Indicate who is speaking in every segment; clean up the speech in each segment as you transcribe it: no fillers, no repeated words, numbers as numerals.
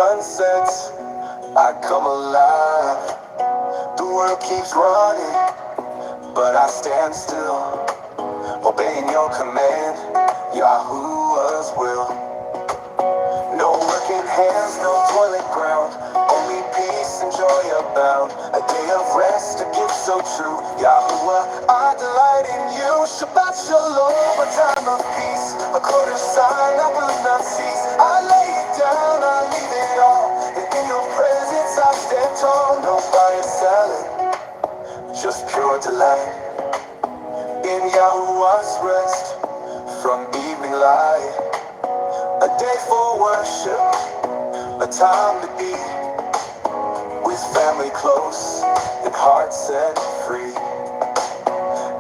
Speaker 1: sun sets, I come alive. The world keeps running, but I stand still, obeying your command, Yahuwah's will. No working hands, no toilet ground, only peace and joy abound. A day of rest, a gift so true, Yahuwah, I delight in you. Shabbat shalom, a time of peace, a quarter sign I will not cease. I lay it down, I leave it all, and in your presence I stand tall. No buy or selling, just pure delight in Yahuwah's rest from evening light. A day for worship, a time to be with family close and heart set free.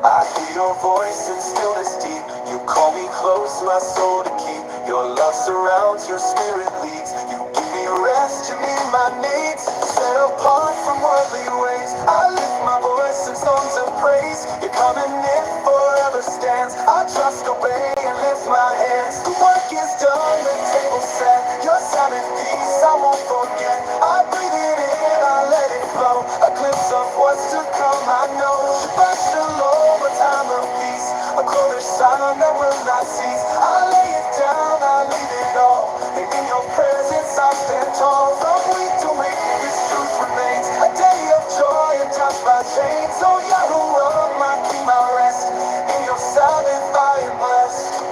Speaker 1: I hear your voice in stillness deep. You call me close, my soul to keep. Your love surrounds, your spirit leads. You give me rest, you meet my needs. Set apart from worldly ways, I lift my voice in songs of praise. You're coming in, forever stands. I trust, obey, and lift my hands. The work is done, the table set. Your Sabbath peace I won't forget. I breathe it in, I let it flow. A glimpse of what's to come, I know. Shabbat shalom, a time of peace, a quarter sign that will not cease. I lay it down, I leave it all, and in your presence I stand tall. From week to week, this truth remains, a day of joy and touched by chains. Oh Yahuwah, my King, my rest, in your Sabbath I am blessed.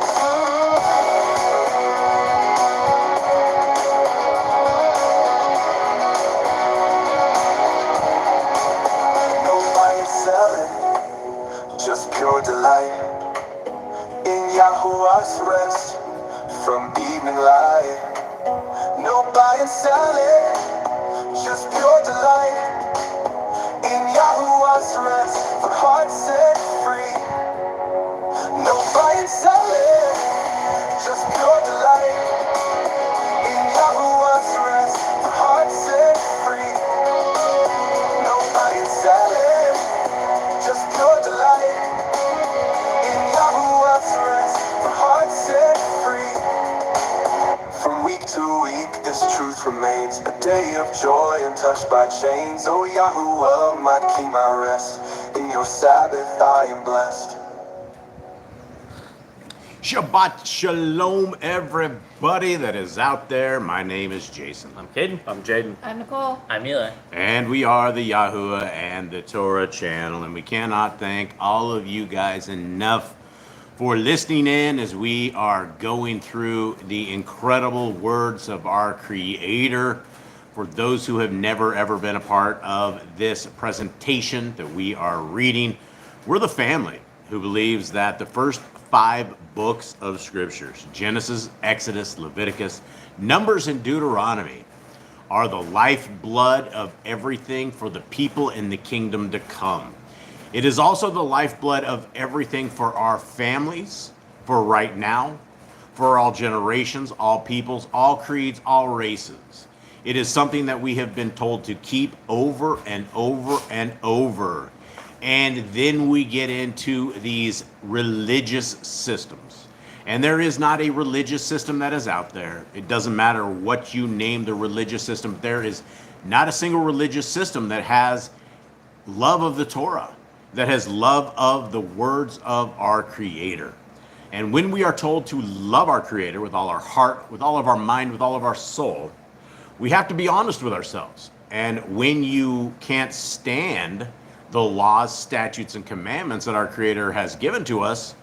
Speaker 1: No buying, selling, just pure delight in Yahuwah's rest from evening light. No buying, selling, just pure delight in Yahuwah's rest for hearts set free. No buying, selling, just pure delight in Yahuwah's rest for hearts set free. No buying, selling, just pure delight in Yahuwah's rest for hearts set free. From week to week, this truth remains, a day of joy and touched by chains. Oh Yahuwah, my King, my rest, in your Sabbath I am blessed.
Speaker 2: Shabbat shalom, everybody that is out there. My name is Jason.
Speaker 3: I'm Caden. I'm Jaden.
Speaker 4: I'm Nicole.
Speaker 3: I'm Eli.
Speaker 2: And we are the Yahuwah and the Torah channel. And we cannot thank all of you guys enough for listening in as we are going through the incredible words of our Creator. For those who have never ever been a part of this presentation that we are reading, we're the family who believes that the first 5 books of Scriptures, Genesis, Exodus, Leviticus, Numbers, and Deuteronomy, are the lifeblood of everything for the people in the kingdom to come. It is also the lifeblood of everything for our families, for right now, for all generations, all peoples, all creeds, all races. It is something that we have been told to keep over and over and over. And then we get into these religious systems. And there is not a religious system that is out there. It doesn't matter what you name the religious system. There is not a single religious system that has love of the Torah, that has love of the words of our Creator. And when we are told to love our Creator with all our heart, with all of our mind, with all of our soul, we have to be honest with ourselves. And when you can't stand the laws, statutes, and commandments that our Creator has given to us,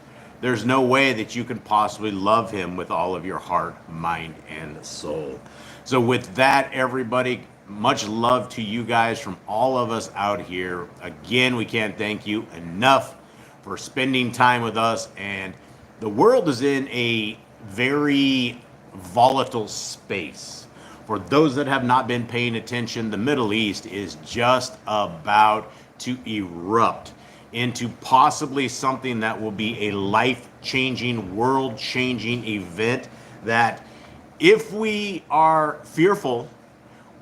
Speaker 2: there's no way that you can possibly love Him with all of your heart, mind, and soul. So with that, everybody, much love to you guys from all of us out here. Again, we can't thank you enough for spending time with us. And the world is in a very volatile space. For those that have not been paying attention, the Middle East is just about to erupt into possibly something that will be a life-changing, world-changing event that if we are fearful,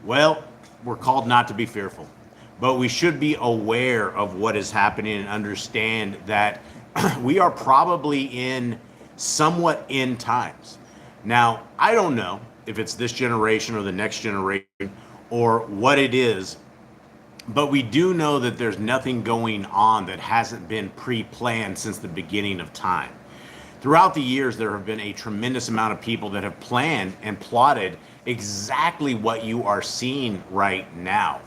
Speaker 2: well, we're called not to be fearful. But we should be aware of what is happening and understand that we are probably in somewhat end times. Now, I don't know if it's this generation or the next generation or what it is. But we do know that there's nothing going on that hasn't been pre-planned since the beginning of time. Throughout the years, there have been a tremendous amount of people that have planned and plotted exactly what you are seeing right now.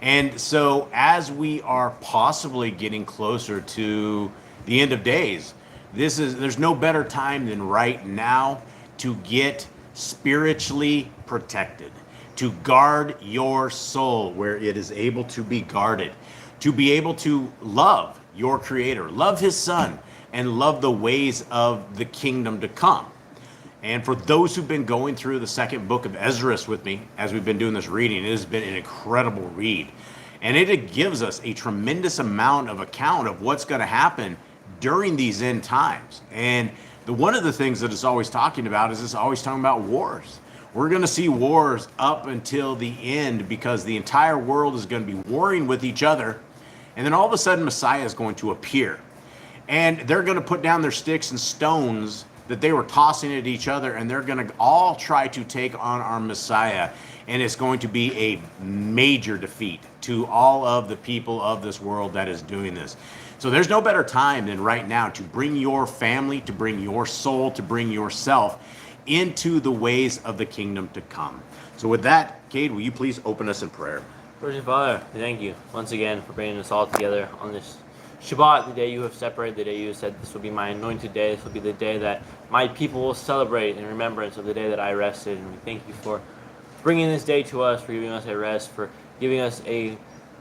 Speaker 2: And so as we are possibly getting closer to the end of days, there's no better time than right now to get spiritually protected, to guard your soul where it is able to be guarded, to be able to love your Creator, love His Son, and love the ways of the kingdom to come. And for those who've been going through the second book of Ezra with me, as we've been doing this reading, it has been an incredible read. And it gives us a tremendous amount of account of what's going to happen during these end times. And one of the things that it's always talking about is it's always talking about wars. We're going to see wars up until the end because the entire world is going to be warring with each other. And then all of a sudden, Messiah is going to appear. And they're going to put down their sticks and stones that they were tossing at each other, and they're going to all try to take on our Messiah. And it's going to be a major defeat to all of the people of this world that is doing this. So there's no better time than right now to bring your family, to bring your soul, to bring yourself into the ways of the kingdom to come. So with that, Cade, will you please open us in prayer?
Speaker 3: Virgin Father, we thank you once again for bringing us all together on this Shabbat, the day you have separated, the day you have said this will be my anointed day, this will be the day that my people will celebrate in remembrance of the day that I rested. And we thank you for bringing this day to us, for giving us a rest, for giving us a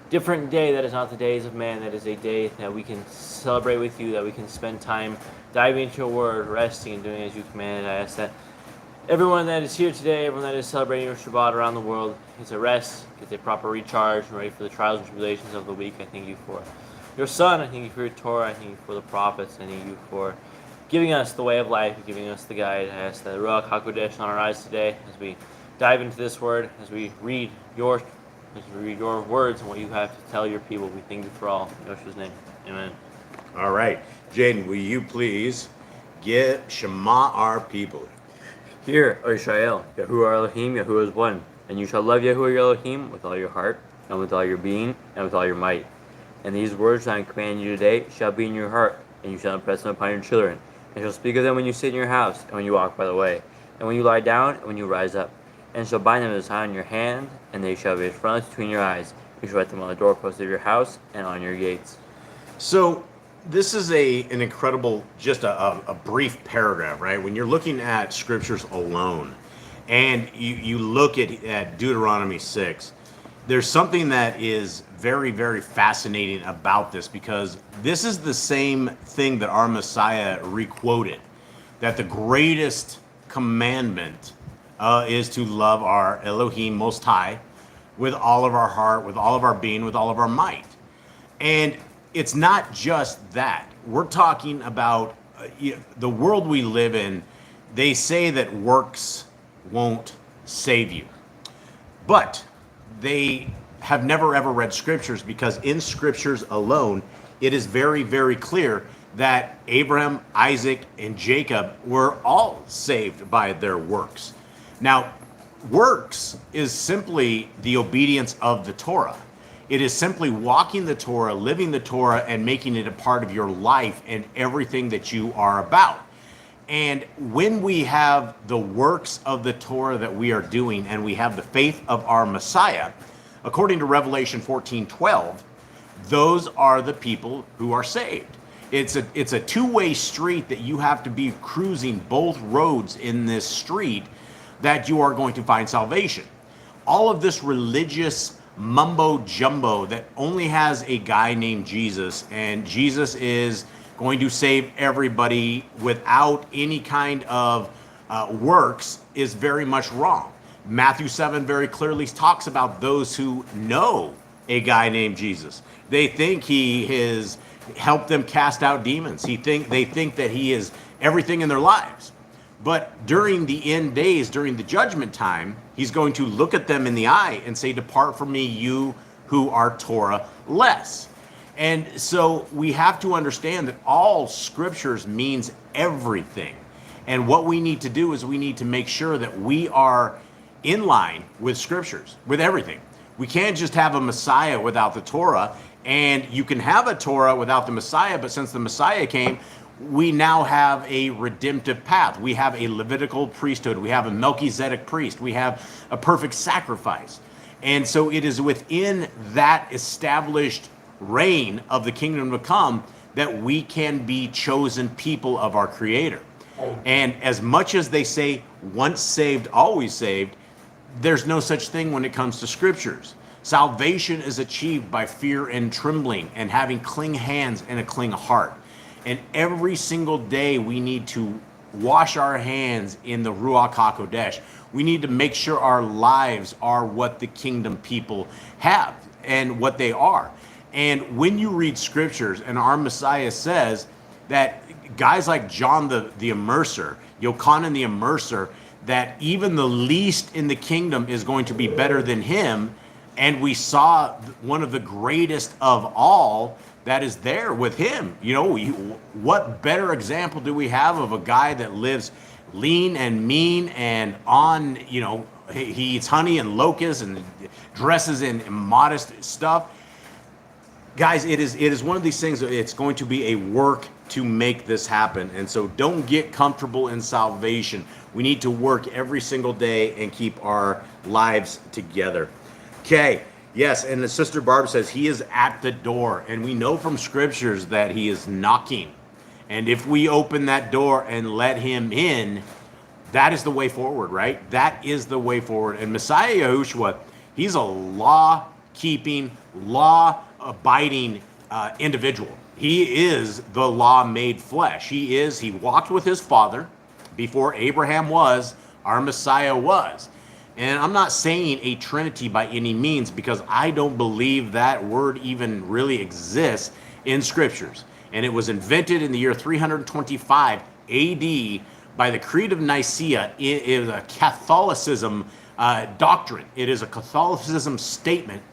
Speaker 3: different day that is not the days of man, that is a day that we can celebrate with you, that we can spend time diving into your word, resting and doing as you commanded. I ask that everyone that is here today, everyone that is celebrating your Shabbat around the world, gets a rest, gets a proper recharge, and ready for the trials and tribulations of the week. I thank you for your Son, I thank you for your Torah, I thank you for the prophets, I thank you for giving us the way of life, giving us the guide. I ask that Ruach HaKodesh on our eyes today as we dive into this word, as we read your words and what you have to tell your people. We thank you for all. In Yoshua's name, amen.
Speaker 2: All right. Jaden, will you please get Shema our people?
Speaker 3: Hear, O Israel, Yahuwah Elohim, Yahuwah is one. And you shall love Yahuwah your Elohim with all your heart, and with all your being, and with all your might. And these words that I command you today shall be in your heart, and you shall impress them upon your children. And shall speak of them when you sit in your house, and when you walk by the way, and when you lie down, and when you rise up. And shall bind them as a sign on your hand, and they shall be as frontlets between your eyes. You shall write them on the doorposts of your house, and on your gates.
Speaker 2: So this is an incredible, just a brief paragraph, right? When you're looking at scriptures alone, and you look at Deuteronomy 6, there's something that is very, very fascinating about this, because this is the same thing that our Messiah requoted, that the greatest commandment is to love our Elohim Most High with all of our heart, with all of our being, with all of our might. And it's not just that. We're talking about the world we live in. They say that works won't save you. But they have never ever read scriptures, because in scriptures alone, it is very, very clear that Abraham, Isaac, and Jacob were all saved by their works. Now, works is simply the obedience of the Torah. It is simply walking the Torah, living the Torah, and making it a part of your life and everything that you are about. And when we have the works of the Torah that we are doing, and we have the faith of our Messiah, according to Revelation 14:12, those are the people who are saved. It's a two-way street that you have to be cruising both roads in this street that you are going to find salvation. All of this religious mumbo jumbo that only has a guy named Jesus, and Jesus is going to save everybody without any kind of works, is very much wrong. Matthew 7 very clearly talks about those who know a guy named Jesus. They think he has helped them cast out demons. They think that he is everything in their lives. But during the end days, during the judgment time, he's going to look at them in the eye and say, "Depart from me, you who are Torah-less." And so we have to understand that all scriptures means everything. And what we need to do is we need to make sure that we are in line with Scriptures, with everything. We can't just have a Messiah without the Torah, and you can have a Torah without the Messiah, but since the Messiah came, we now have a redemptive path. We have a Levitical priesthood. We have a Melchizedek priest. We have a perfect sacrifice. And so it is within that established reign of the kingdom to come that we can be chosen people of our Creator. And as much as they say once saved, always saved, there's no such thing when it comes to Scriptures. Salvation is achieved by fear and trembling and having clean hands and a clean heart. And every single day we need to wash our hands in the Ruach HaKodesh. We need to make sure our lives are what the kingdom people have and what they are. And when you read Scriptures, and our Messiah says that guys like John the Immerser, Yochanan the Immerser, that even the least in the kingdom is going to be better than him. And we saw one of the greatest of all that is there with him. You know, what better example do we have of a guy that lives lean and mean and on, you know, he eats honey and locusts and dresses in modest stuff. Guys, it is one of these things that it's going to be a work to make this happen. And so don't get comfortable in salvation. We need to work every single day and keep our lives together. Okay. Yes, and the Sister Barb says he is at the door, and we know from Scriptures that he is knocking. And if we open that door and let him in, that is the way forward, right? That is the way forward. And Messiah Yahushua, he's a law-keeping, law-abiding individual. He is the law made flesh. He walked with his Father before Abraham was, our Messiah was. And I'm not saying a Trinity by any means, because I don't believe that word even really exists in Scriptures. And it was invented in the year 325 AD by the Creed of Nicaea. It is a Catholicism doctrine. It is a Catholicism statement.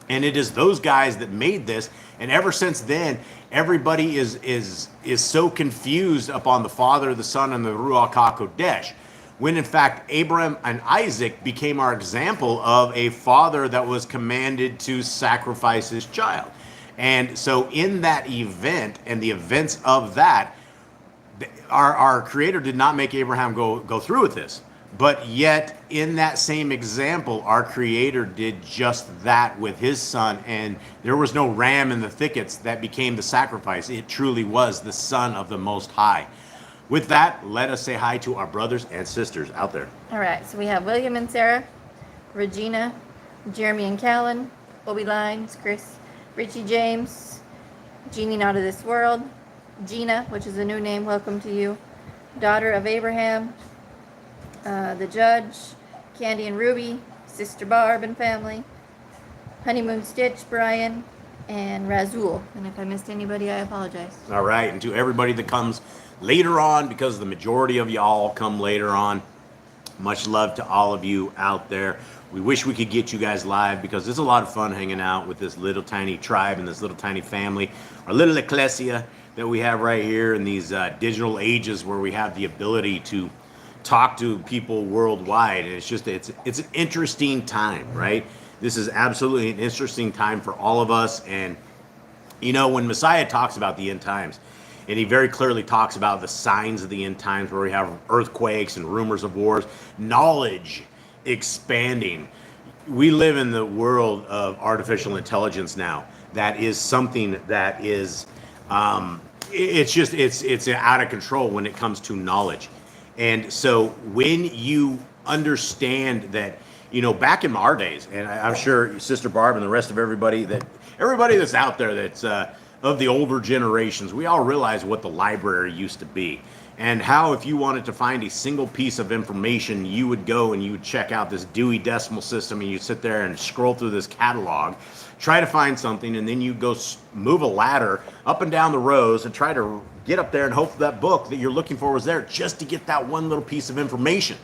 Speaker 2: And it is those guys that made this. And ever since then, everybody is so confused upon the Father, the Son, and the Ruach HaKodesh. When in fact, Abraham and Isaac became our example of a father that was commanded to sacrifice his child. And so in that event and the events of that, our Creator did not make Abraham go through with this. But yet, in that same example, our Creator did just that with his son, and there was no ram in the thickets that became the sacrifice. It truly was the Son of the Most High. With that, let us say hi to our brothers and sisters out there.
Speaker 4: All right, so we have William and Sarah, Regina, Jeremy and Callan, Bobby Lines, Chris, Richie James, Jeannie Not of This World, Gina, which is a new name, welcome to you, daughter of Abraham, the Judge, Candy and Ruby, Sister Barb and family, Honeymoon Stitch, Brian, and Razul. And if I missed anybody, I apologize.
Speaker 2: All right, and to everybody that comes later on, because the majority of y'all come later on, much love to all of you out there. We wish we could get you guys live, because it's a lot of fun hanging out with this little tiny tribe and this little tiny family, our little ecclesia that we have right here in these digital ages where we have the ability to talk to people worldwide. And it's an interesting time, right? This is absolutely an interesting time for all of us. And you know, when Messiah talks about the end times, and he very clearly talks about the signs of the end times, where we have earthquakes and rumors of wars, knowledge expanding. We live in the world of artificial intelligence now. That is something that is, it's out of control when it comes to knowledge. And so when you understand that, you know, back in our days, and I'm sure Sister Barb and the rest of everybody that's out there that's of the older generations, we all realize what the library used to be, and how if you wanted to find a single piece of information, you would go and you would check out this Dewey Decimal System, and you'd sit there and scroll through this catalog, try to find something, and then you go move a ladder up and down the rows and try to get up there and hope that book that you're looking for was there, just to get that one little piece of information.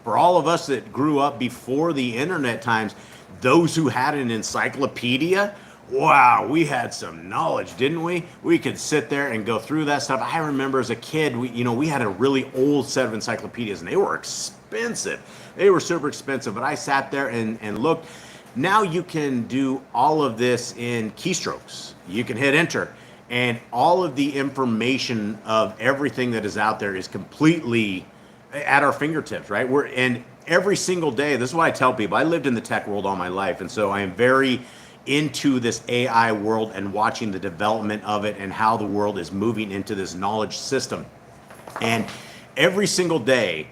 Speaker 2: For all of us that grew up before the internet times, those who had an encyclopedia wow, we had some knowledge, didn't we? We could sit there and go through that stuff. I remember as a kid, we had a really old set of encyclopedias, and they were expensive. They were super expensive, but I sat there and looked. Now you can do all of this in keystrokes. You can hit enter, and all of the information of everything that is out there is completely at our fingertips, right? And every single day, this is what I tell people. I lived in the tech world all my life, and so I am very into this AI world and watching the development of it and how the world is moving into this knowledge system. And every single day,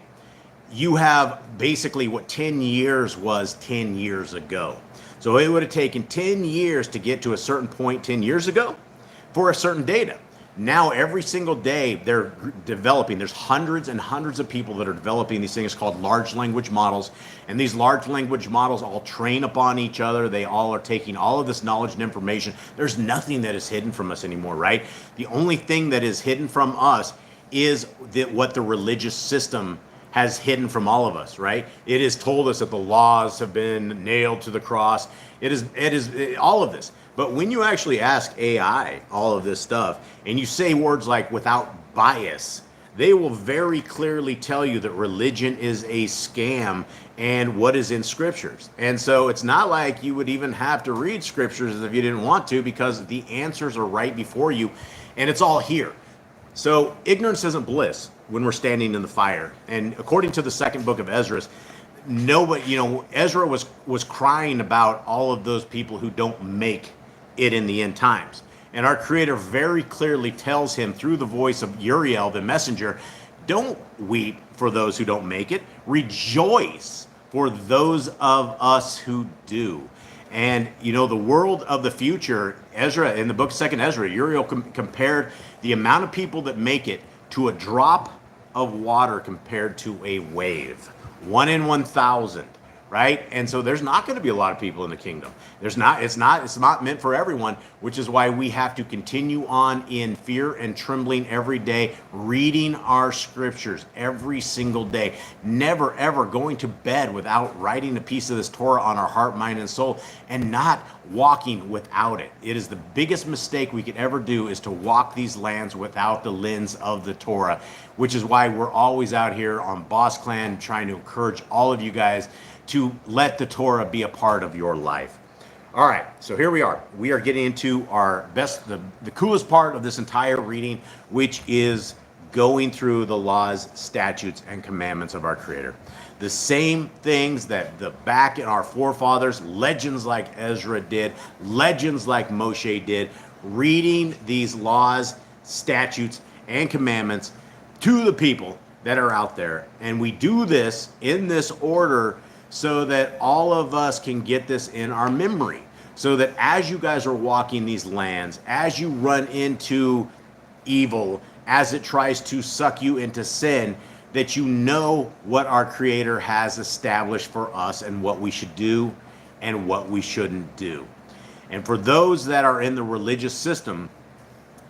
Speaker 2: you have basically what 10 years was 10 years ago. So it would have taken 10 years to get to a certain point 10 years ago for a certain data. Now every single day they're developing. There's hundreds and hundreds of people that are developing these things called large language models. And these large language models all train upon each other. They all are taking all of this knowledge and information. There's nothing that is hidden from us anymore, right? The only thing that is hidden from us is what the religious system has hidden from all of us, right? It has told us that the laws have been nailed to the cross. It is all of this. But when you actually ask AI all of this stuff, and you say words like without bias, they will very clearly tell you that religion is a scam and what is in scriptures. And so it's not like you would even have to read scriptures if you didn't want to, because the answers are right before you and it's all here. So ignorance isn't bliss when we're standing in the fire. And according to the second book of Ezra, nobody, Ezra was crying about all of those people who don't make it in the end times. And our Creator very clearly tells him through the voice of Uriel, the messenger, don't weep for those who don't make it. Rejoice for those of us who do. And, the world of the future, Ezra, in the book of 2nd Ezra, Uriel compared the amount of people that make it to a drop of water compared to a wave. 1 in 1,000. Right? And so there's not going to be a lot of people in the kingdom. It's not meant for everyone, which is why we have to continue on in fear and trembling every day, reading our scriptures every single day, never ever going to bed without writing a piece of this Torah on our heart, mind, and soul, and not walking without it. It is the biggest mistake we could ever do, is to walk these lands without the lens of the Torah, which is why we're always out here on Boss Clan trying to encourage all of you guys to let the Torah be a part of your life. All right, so here we are. We are getting into our the coolest part of this entire reading, which is going through the laws, statutes, and commandments of our Creator. The same things that back in our forefathers, legends like Ezra did, legends like Moshe did, reading these laws, statutes, and commandments to the people that are out there. And we do this in this order so that all of us can get this in our memory. So that as you guys are walking these lands, as you run into evil, as it tries to suck you into sin, that you know what our Creator has established for us and what we should do and what we shouldn't do. And for those that are in the religious system,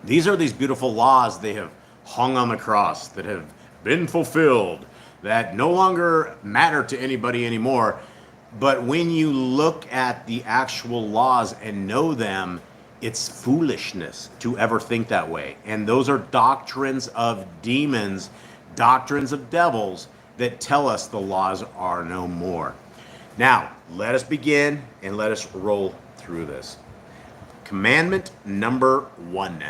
Speaker 2: these are these beautiful laws they have hung on the cross, that have been fulfilled, that no longer matter to anybody anymore. But when you look at the actual laws and know them, it's foolishness to ever think that way. And those are doctrines of demons, doctrines of devils that tell us the laws are no more. Now, let us begin and let us roll through this. Commandment number 1,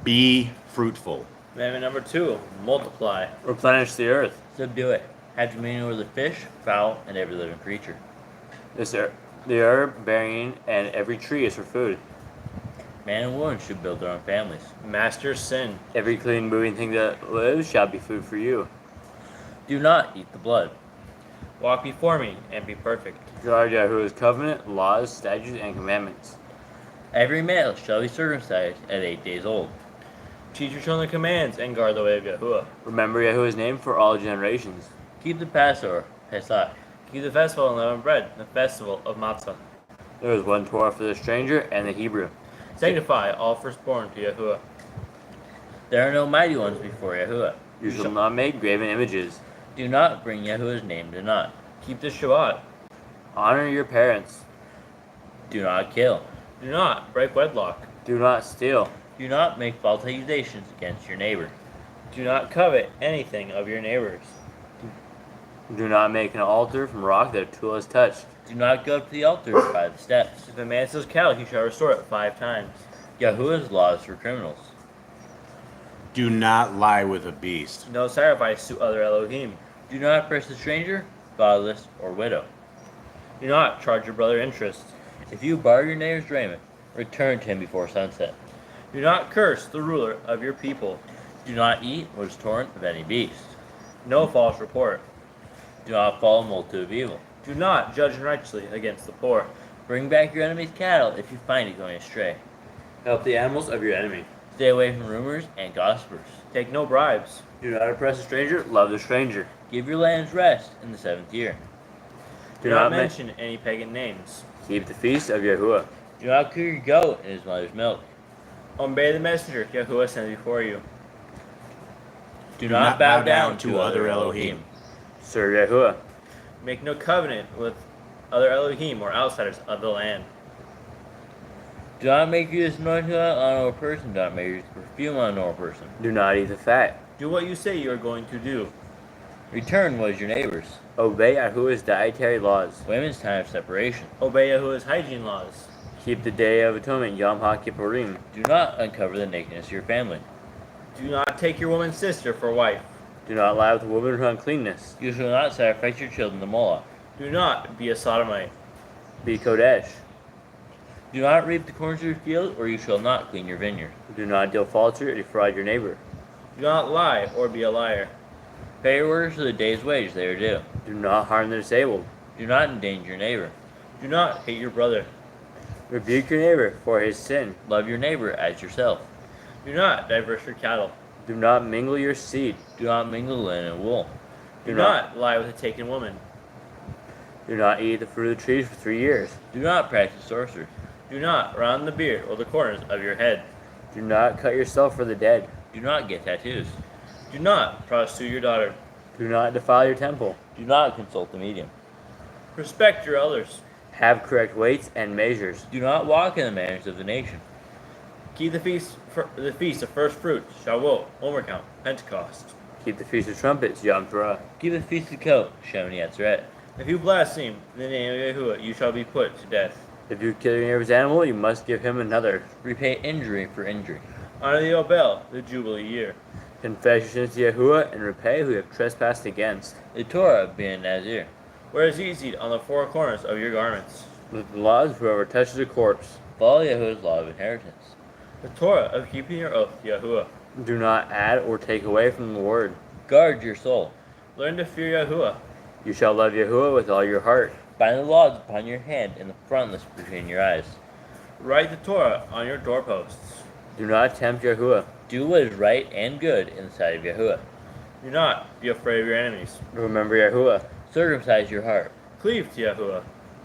Speaker 2: be fruitful.
Speaker 3: Commandment number 2, multiply. Replenish the earth. Subdue it. Have dominion over the fish, fowl, and every living creature. The herb bearing and every tree is for food. Man and woman should build their own families. Master sin. Every clean moving thing that lives shall be food for you. Do not eat the blood. Walk before me and be perfect. Guard Yahuwah's covenant, laws, statutes, and commandments. Every male shall be circumcised at 8 days old. Teach your children the commands and guard the way of Yahuwah. Remember Yahuwah's name for all generations. Keep the Passover, Pesach. Keep the festival of unleavened bread, the festival of matzah. There is one Torah for the stranger and the Hebrew. Sanctify all firstborn to Yahuwah. There are no mighty ones before Yahuwah. You shall not make graven images. Do not bring Yahuwah's name to naught. Keep the Shabbat. Honor your parents. Do not kill. Do not break wedlock.
Speaker 1: Do not steal.
Speaker 3: Do not make false accusations against your neighbor. Do not covet anything of your neighbor's.
Speaker 1: Do not make an altar from rock that a tool has touched.
Speaker 3: Do not go up to the altar by the steps. If a man steals cattle, he shall restore it 5 times. Yahuwah's laws for criminals.
Speaker 2: Do not lie with a beast.
Speaker 3: No sacrifice to other Elohim. Do not oppress a stranger, fatherless, or widow. Do not charge your brother interest. If you borrow your neighbor's raiment, return to him before sunset. Do not curse the ruler of your people. Do not eat what is torn of any beast. No false report. Do not follow a multitude of evil. Do not judge unrighteously against the poor. Bring back your enemy's cattle if you find it going astray.
Speaker 1: Help the animals of your enemy.
Speaker 3: Stay away from rumors and gossipers. Take no bribes.
Speaker 1: Do not oppress a stranger, love the stranger.
Speaker 3: Give your lands rest in the 7th year.
Speaker 1: Do
Speaker 3: Do not
Speaker 1: not
Speaker 3: mention any pagan names.
Speaker 1: Keep the feast of Yahuwah.
Speaker 3: Do not cook your goat in his mother's milk. Obey the messenger Yahuwah sent before you. Do not bow down to other Elohim.
Speaker 1: Serve Yahuwah.
Speaker 3: Make no covenant with other Elohim or outsiders of the land. Do not make use of anointing on a normal person. Do not make use of perfume on a normal person.
Speaker 1: Do not eat the fat.
Speaker 3: Do what you say you are going to do. Return what is your neighbor's.
Speaker 1: Obey Yahuwah's dietary laws.
Speaker 3: Women's time of separation. Obey Yahuwah's hygiene laws.
Speaker 1: Keep the Day of Atonement, Yom HaKippurim.
Speaker 3: Do not uncover the nakedness of your family. Do not take your woman's sister for wife.
Speaker 1: Do not lie with a woman for uncleanness.
Speaker 3: You shall not sacrifice your children to Moloch. Do not be a sodomite.
Speaker 1: Be Kodesh.
Speaker 3: Do not reap the corn of your field, or you shall not clean your vineyard.
Speaker 1: Do not deal falsely or defraud your neighbor.
Speaker 3: Do not lie or be a liar. Pay your workers for the day's wage they are due.
Speaker 1: Do not harm the disabled.
Speaker 3: Do not endanger your neighbor. Do not hate your brother.
Speaker 1: Rebuke your neighbor for his sin.
Speaker 3: Love your neighbor as yourself. Do not diverse your cattle.
Speaker 1: Do not mingle your seed.
Speaker 3: Do not mingle linen and wool.
Speaker 1: Do
Speaker 3: Do not lie with a taken woman.
Speaker 1: Do not eat the fruit of the trees for 3 years.
Speaker 3: Do not practice sorcery. Do not round the beard or the corners of your head.
Speaker 1: Do not cut yourself for the dead.
Speaker 3: Do not get tattoos. Do not prostitute your daughter.
Speaker 1: Do not defile your temple.
Speaker 3: Do not consult the medium. Respect your elders.
Speaker 1: Have correct weights and measures.
Speaker 3: Do not walk in the manners of the nation. Keep the feast of first fruits, Shavuot, Omer count, Pentecost.
Speaker 1: Keep the Feast of Trumpets, Yom Teruah.
Speaker 3: Keep the feast of Coat, Shemini Atzeret. If you blaspheme the name of Yahuwah, you shall be put to death.
Speaker 1: If you kill your neighbor's animal, you must give him another.
Speaker 3: Repay injury for injury. Honor the Obel, the Jubilee year.
Speaker 1: Confess your sins to Yahuwah and repay who you have trespassed against.
Speaker 3: The Torah of being Nazir. Wear Zizit on the 4 corners of your garments.
Speaker 1: With the laws, whoever touches a corpse.
Speaker 3: Follow Yahuwah's law of inheritance. The Torah of keeping your oath to Yahuwah.
Speaker 1: Do not add or take away from the word.
Speaker 3: Guard your soul. Learn to fear Yahuwah.
Speaker 1: You shall love Yahuwah with all your heart.
Speaker 3: Bind the laws upon your hand and the frontlets between your eyes. Write the Torah on your doorposts.
Speaker 1: Do not tempt Yahuwah.
Speaker 3: Do what is right and good in the sight of Yahuwah. Do not be afraid of your enemies.
Speaker 1: Remember Yahuwah.
Speaker 3: Circumcise your heart. Cleave to Yahuwah.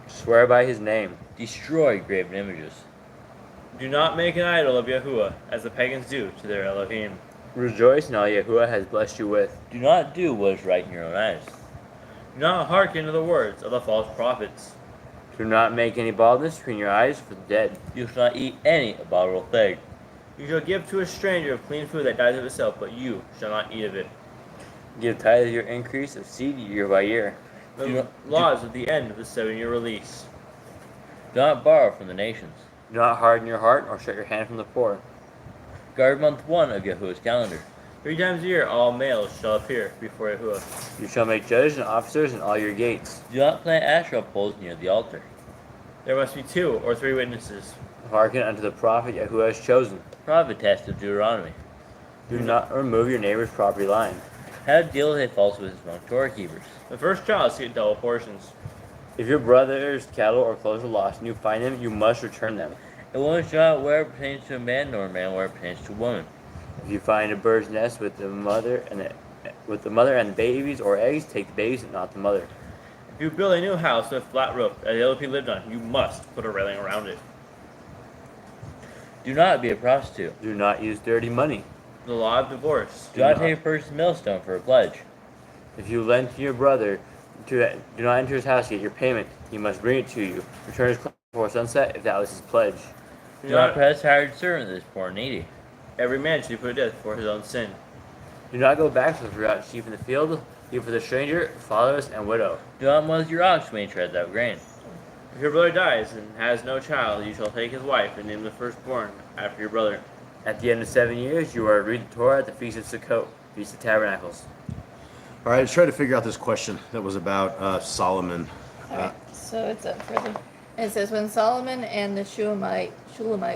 Speaker 1: Swear by his name.
Speaker 3: Destroy graven images. Do not make an idol of Yahuwah, as the pagans do to their Elohim.
Speaker 1: Rejoice in all Yahuwah has blessed you with.
Speaker 3: Do not do what is right in your own eyes. Do not hearken to the words of the false prophets.
Speaker 1: Do not make any baldness between your eyes for the dead.
Speaker 3: You shall not eat any abominable thing. You shall give to a stranger of clean food that dies of itself, but you shall not eat of it.
Speaker 1: Give tithe of your increase of seed year by year.
Speaker 3: The laws at the end of the 7-year release. Do not borrow from the nations.
Speaker 1: Do not harden your heart or shut your hand from the poor.
Speaker 3: Guard month 1 of Yahuwah's calendar. 3 times a year all males shall appear before Yahuwah.
Speaker 1: You shall make judges and officers in all your gates.
Speaker 3: Do not plant Asherah poles near the altar. There must be 2 or 3 witnesses.
Speaker 1: Hearken unto the prophet Yahuwah has chosen.
Speaker 3: Prophet test of Deuteronomy.
Speaker 1: Do not remove your neighbor's property line.
Speaker 3: How to deal with a false witness among Torah keepers. The first child is to get double portions.
Speaker 1: If your brother's cattle or clothes are lost and you find them, you must return them.
Speaker 3: A woman shall not wear what pertains to a man, nor a man wear what pertains to a woman.
Speaker 1: If you find a bird's nest with the mother and the babies or eggs, take the babies and not the mother.
Speaker 3: If you build a new house with a flat roof that the other people lived on, you must put a railing around it. Do not be a prostitute.
Speaker 1: Do not use dirty money.
Speaker 3: The law of divorce. Do not take a person's millstone for a pledge.
Speaker 1: If you lend to your brother, do not enter his house to get your payment. He must bring it to you. Return his clothes before sunset if that was his pledge.
Speaker 5: Do not pass hired servant that is poor and needy.
Speaker 3: Every man should be put to death for his own sin. Do not go back to the forgotten sheep in the field, even for the stranger, fatherless, and widow.
Speaker 5: Do not muzzle your ox when he treads out grain.
Speaker 3: If your brother dies and has no child, you shall take his wife and name the firstborn after your brother. At the end of 7 years, you are to read the Torah at the Feast of Sukkot, Feast of Tabernacles.
Speaker 2: All right, let's try to figure out this question that was about Solomon.
Speaker 4: All right, so it's up further. It says, when Solomon and the Shulamite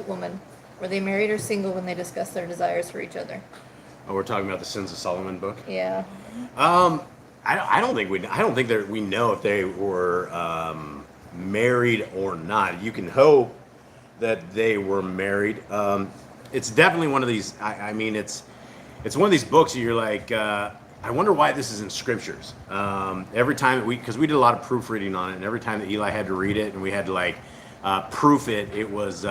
Speaker 4: woman, were they married or single when they discussed their desires for each other?
Speaker 2: Oh, we're talking about the Sins of Solomon book.
Speaker 4: Yeah.
Speaker 2: I don't think that we know if they were married or not. You can hope that they were married. It's definitely one of these. I mean, it's one of these books that you're like, I wonder why this is in Scriptures. Every time because we did a lot of proofreading on it, and every time that Eli had to read it and we had to like proof it, it was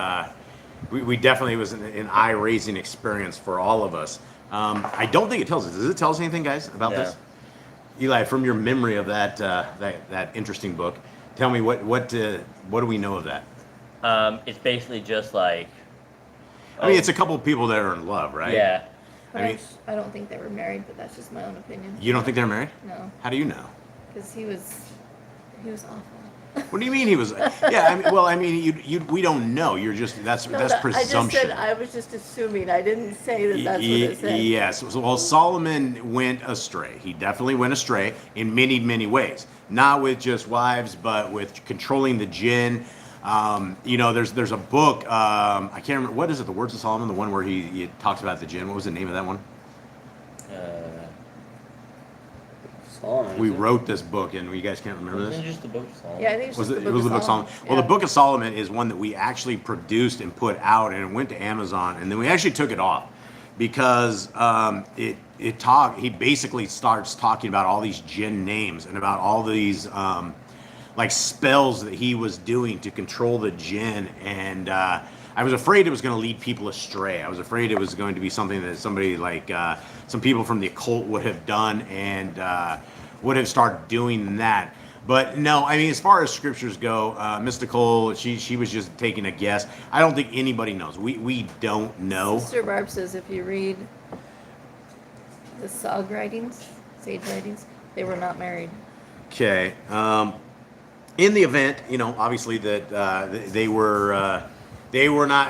Speaker 2: we definitely, it was an eye-raising experience for all of us. I don't think it tells us. Does it tell us anything, guys, about this? Eli, from your memory of that interesting book, tell me what do we know of that?
Speaker 5: It's basically just like.
Speaker 2: I mean, it's a couple of people that are in love, right?
Speaker 5: Yeah.
Speaker 4: But
Speaker 2: I mean,
Speaker 4: I don't think they were married, but that's just my own opinion.
Speaker 2: you don't think they're married?
Speaker 4: No,
Speaker 2: How do you know?
Speaker 4: because he was awful.
Speaker 2: What do you mean he was? Yeah, I mean, we don't know. You're just that's presumption.
Speaker 4: I just said I was just assuming. I didn't say that that's what it said.
Speaker 2: Yes. Well, Solomon went astray. He definitely went astray in many, many ways. Not with just wives, but with controlling the jinn. There's a book. I can't remember. What is it? The Words of Solomon, the one where he talks about the jinn. What was the name of that one?
Speaker 3: Solomon.
Speaker 2: We wrote this book, and you guys can't remember
Speaker 5: Isn't
Speaker 2: this.
Speaker 5: it just the book of Solomon?
Speaker 4: Yeah, I think it's
Speaker 2: Was
Speaker 4: just
Speaker 2: it
Speaker 4: the
Speaker 2: was the book of Solomon? Well,
Speaker 4: Yeah.
Speaker 2: the Book of Solomon is one that we actually produced and put out, and it went to Amazon, and then we actually took it off because he basically starts talking about all these jinn names and about all these like spells that he was doing to control the jinn, and I was afraid it was going to lead people astray. I was afraid it was going to be something that somebody like some people from the occult would have done and would have started doing that. But no, I mean, as far as scriptures go, mystical, she was just taking a guess. I don't think anybody knows. We don't know.
Speaker 4: Sister Barb says if you read the sage writings, they were not married.
Speaker 2: Okay. In the event, obviously that they were not,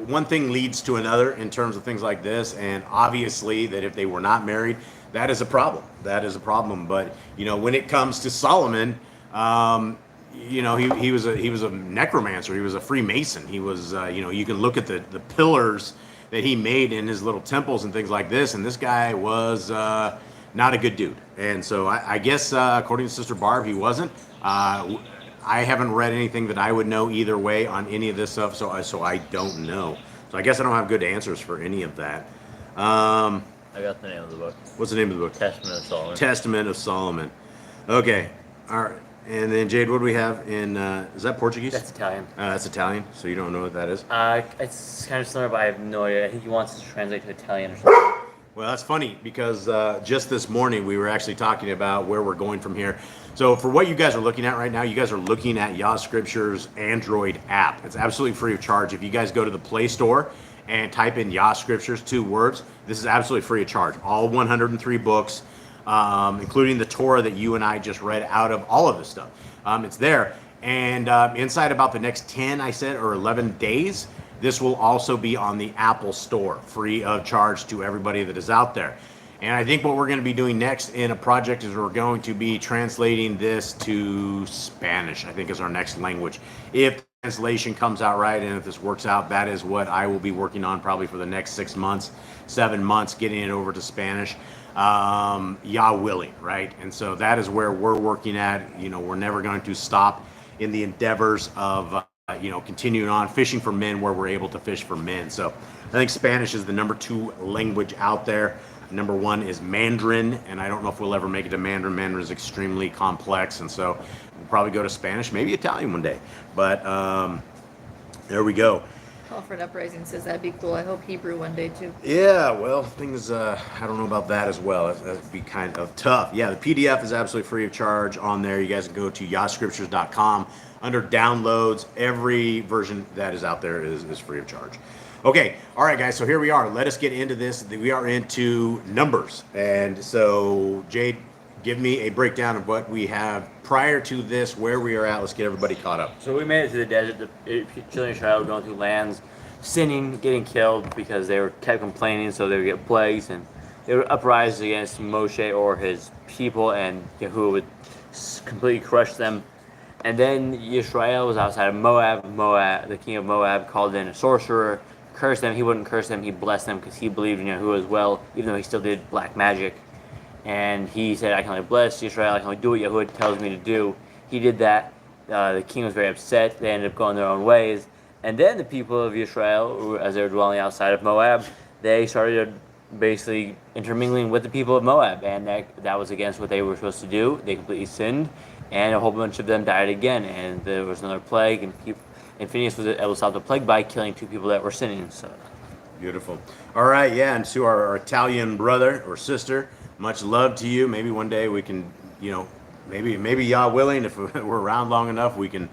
Speaker 2: one thing leads to another in terms of things like this, and obviously that if they were not married, that is a problem. That is a problem. But when it comes to Solomon, he was a necromancer. He was a Freemason. He was, you can look at the pillars that he made in his little temples and things like this, and this guy was not a good dude. And so I guess according to Sister Barb, he wasn't. I haven't read anything that I would know either way on any of this stuff, so I don't know. So I guess I don't have good answers for any of that.
Speaker 5: I got the name of the book.
Speaker 2: What's the name of the book?
Speaker 5: Testament of Solomon.
Speaker 2: Testament of Solomon. Okay. All right. And then Jade, what do we have in? Is that Portuguese?
Speaker 3: That's Italian.
Speaker 2: That's Italian. So you don't know what that is?
Speaker 3: It's kind of similar, but I have no idea. I think he wants to translate to Italian or something.
Speaker 2: Well, that's funny because just this morning we were actually talking about where we're going from here. So for what you guys are looking at right now, you guys are looking at Yah Scriptures Android app. It's absolutely free of charge. If you guys go to the Play Store and type in Yah Scriptures, 2 words, this is absolutely free of charge. All 103 books, including the Torah that you and I just read out of, all of this stuff. It's there. And inside about the next 10, I said, or 11 days, this will also be on the Apple Store, free of charge to everybody that is out there. And I think what we're going to be doing next in a project is we're going to be translating this to Spanish, I think is our next language. If the translation comes out right and if this works out, that is what I will be working on probably for the next 6 months, 7 months, getting it over to Spanish. Yah willing, right? And so that is where we're working at. We're never going to stop in the endeavors of continuing on fishing for men where we're able to fish for men. So I think Spanish is the number 2 language out there. Number 1 is Mandarin, and I don't know if we'll ever make it to Mandarin. Mandarin is extremely complex, and so we'll probably go to Spanish, maybe Italian one day. But there we go.
Speaker 4: Alfred Uprising says that'd be cool. I hope Hebrew one day too.
Speaker 2: Yeah, well, things, I don't know about that as well. That'd be kind of tough. Yeah, the PDF is absolutely free of charge on there. You guys can go to yahscriptures.com. under downloads. Every version that is out there is free of charge. Okay, all right, guys, so here we are. Let us get into this. We are into Numbers. And so, Jade, give me a breakdown of what we have prior to this, where we are at. Let's get everybody caught up.
Speaker 3: So we made it to the desert. The children of Israel were going through lands, sinning, getting killed because they were kept complaining, so they would get plagues, and they would uprise against Moshe or his people, and Yahuwah would completely crush them. And then Israel was outside of Moab. The king of Moab called in a sorcerer, cursed them. He wouldn't curse them. He blessed them because he believed in Yahuwah as well, even though he still did black magic. And he said, I can only bless Israel. I can only do what Yahuwah tells me to do. He did that. The king was very upset. They ended up going their own ways. And then the people of Israel, as they were dwelling outside of Moab, they started basically intermingling with the people of Moab. And that was against what they were supposed to do. They completely sinned. And a whole bunch of them died again. And there was another plague. And Phineas was able to stop the plague by killing 2 people that were sinning. So
Speaker 2: Beautiful. All right, yeah, and to our Italian brother or sister, much love to you. Maybe one day we can, maybe Yah willing, if we're around long enough, we can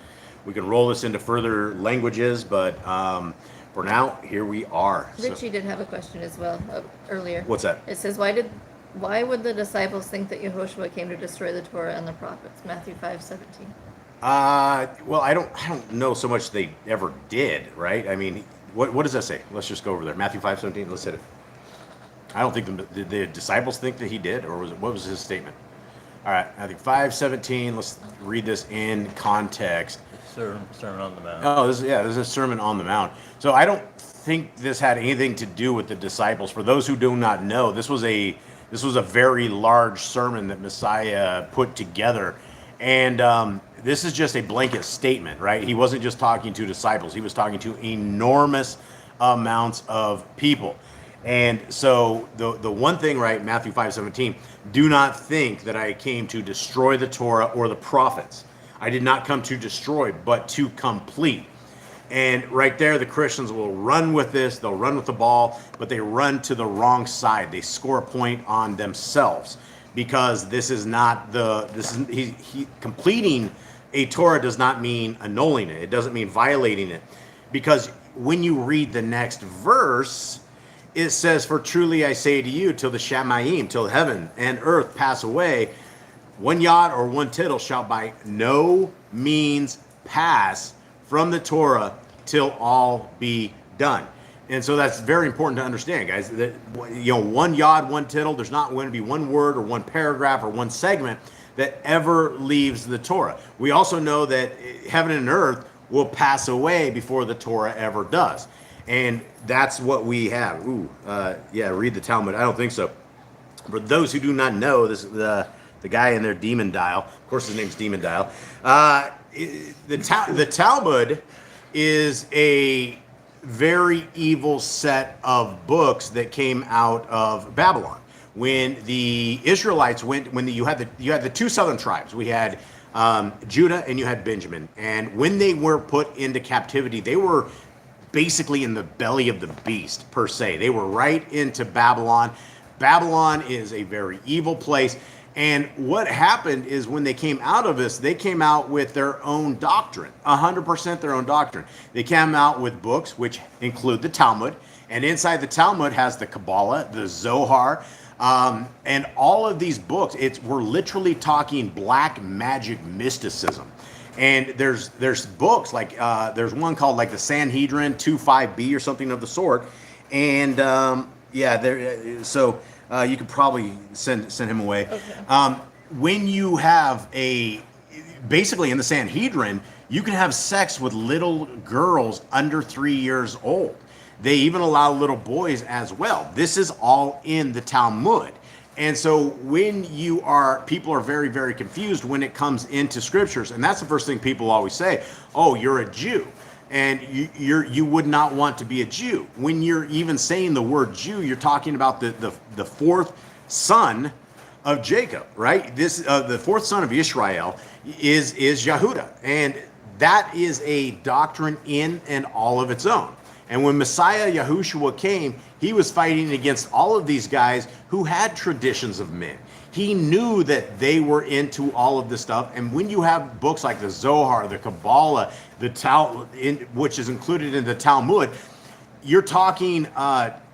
Speaker 2: roll this into further languages. But for now, here we are.
Speaker 4: Richie did have a question as well earlier.
Speaker 2: What's that?
Speaker 4: It says, why would the disciples think that Yehoshua came to destroy the Torah and the prophets? Matthew 5:17.
Speaker 2: Well, I don't know so much they ever did, right? I mean, what does that say? Let's just go over there. Matthew 5:17. Let's hit it. I don't think did the disciples think that he did, or what was his statement? All right, Matthew 5:17. Let's read this in context.
Speaker 5: Sermon on the Mount.
Speaker 2: Oh, this is a Sermon on the Mount. So I don't think this had anything to do with the disciples. For those who do not know, this was a very large sermon that Messiah put together, and this is just a blanket statement, right? He wasn't just talking to disciples. He was talking to enormous amounts of people. And so the one thing, right, Matthew 5:17, do not think that I came to destroy the Torah or the prophets. I did not come to destroy, but to complete. And right there, the Christians will run with this. They'll run with the ball, but they run to the wrong side. They score a point on themselves, because this is not he completing a Torah does not mean annulling it. It doesn't mean violating it, because when you read the next verse, it says, "For truly I say to you, till the Shamayim, till heaven and earth pass away, one yod or one tittle shall by no means pass from the Torah till all be done." And so that's very important to understand, guys, that, one yod, one tittle, there's not going to be one word or one paragraph or one segment that ever leaves the Torah. We also know that heaven and earth will pass away before the Torah ever does. And that's what we have. Read the Talmud. I don't think so. For those who do not know, this the guy in their Demon Dial, of course his name's Demon Dial, the Talmud is a very evil set of books that came out of Babylon. When the Israelites you had the 2 southern tribes, we had Judah and you had Benjamin, and when they were put into captivity, they were basically in the belly of the beast, per se. They were right into Babylon. Babylon is a very evil place. And what happened is when they came out of this, they came out with their own doctrine, 100% their own doctrine. They came out with books, which include the Talmud. And inside the Talmud has the Kabbalah, the Zohar, and all of these books. We're literally talking black magic mysticism. And there's books like there's one called like the Sanhedrin 2.5b or something of the sort, and you could probably send him away. Okay. When you have basically in the Sanhedrin, you can have sex with little girls under 3 years old. They even allow little boys as well. This is all in the Talmud. And so when people are very, very confused when it comes into scriptures. And that's the first thing people always say, "Oh, you're a Jew. And you would not want to be a Jew." When you're even saying the word Jew, you're talking about the fourth son of Jacob, right? This the fourth son of Israel is Yehuda, and that is a doctrine in and all of its own. And when Messiah Yahushua came, he was fighting against all of these guys who had traditions of men. He knew that they were into all of this stuff. And when you have books like the Zohar, the Kabbalah, the which is included in the Talmud, you're talking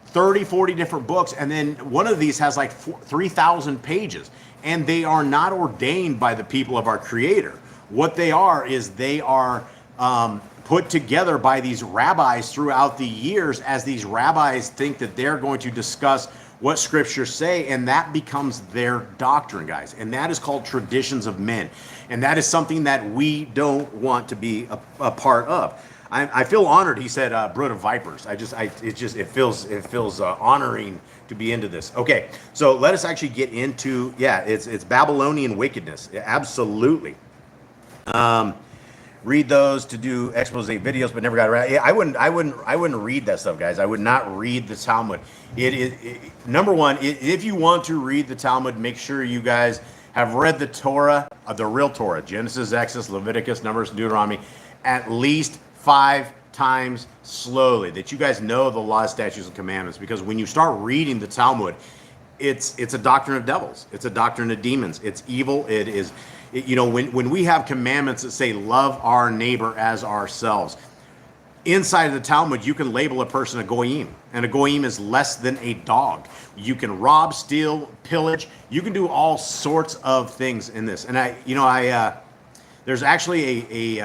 Speaker 2: 30, 40 different books. And then one of these has like 3,000 pages. And they are not ordained by the people of our Creator. What they are is they are put together by these rabbis throughout the years, as these rabbis think that they're going to discuss what scriptures say, and that becomes their doctrine, guys. And that is called traditions of men. And that is something that we don't want to be a part of. I feel honored. He said, brood of vipers. It feels honoring to be into this. Okay, so let us actually get into, it's Babylonian wickedness. Absolutely. Read those to do expose videos, but never got around. I wouldn't read that stuff, guys. I would not read the Talmud. Number one, if you want to read the Talmud, make sure you guys have read the Torah, the real Torah, Genesis, Exodus, Leviticus, Numbers, Deuteronomy, at least 5 times slowly, that you guys know the laws, statutes, and commandments. Because when you start reading the Talmud, it's a doctrine of devils. It's a doctrine of demons. It's evil. It is, when we have commandments that say love our neighbor as ourselves, inside of the Talmud, you can label a person a goyim, and a goyim is less than a dog. You can rob, steal, pillage. You can do all sorts of things in this. And there's actually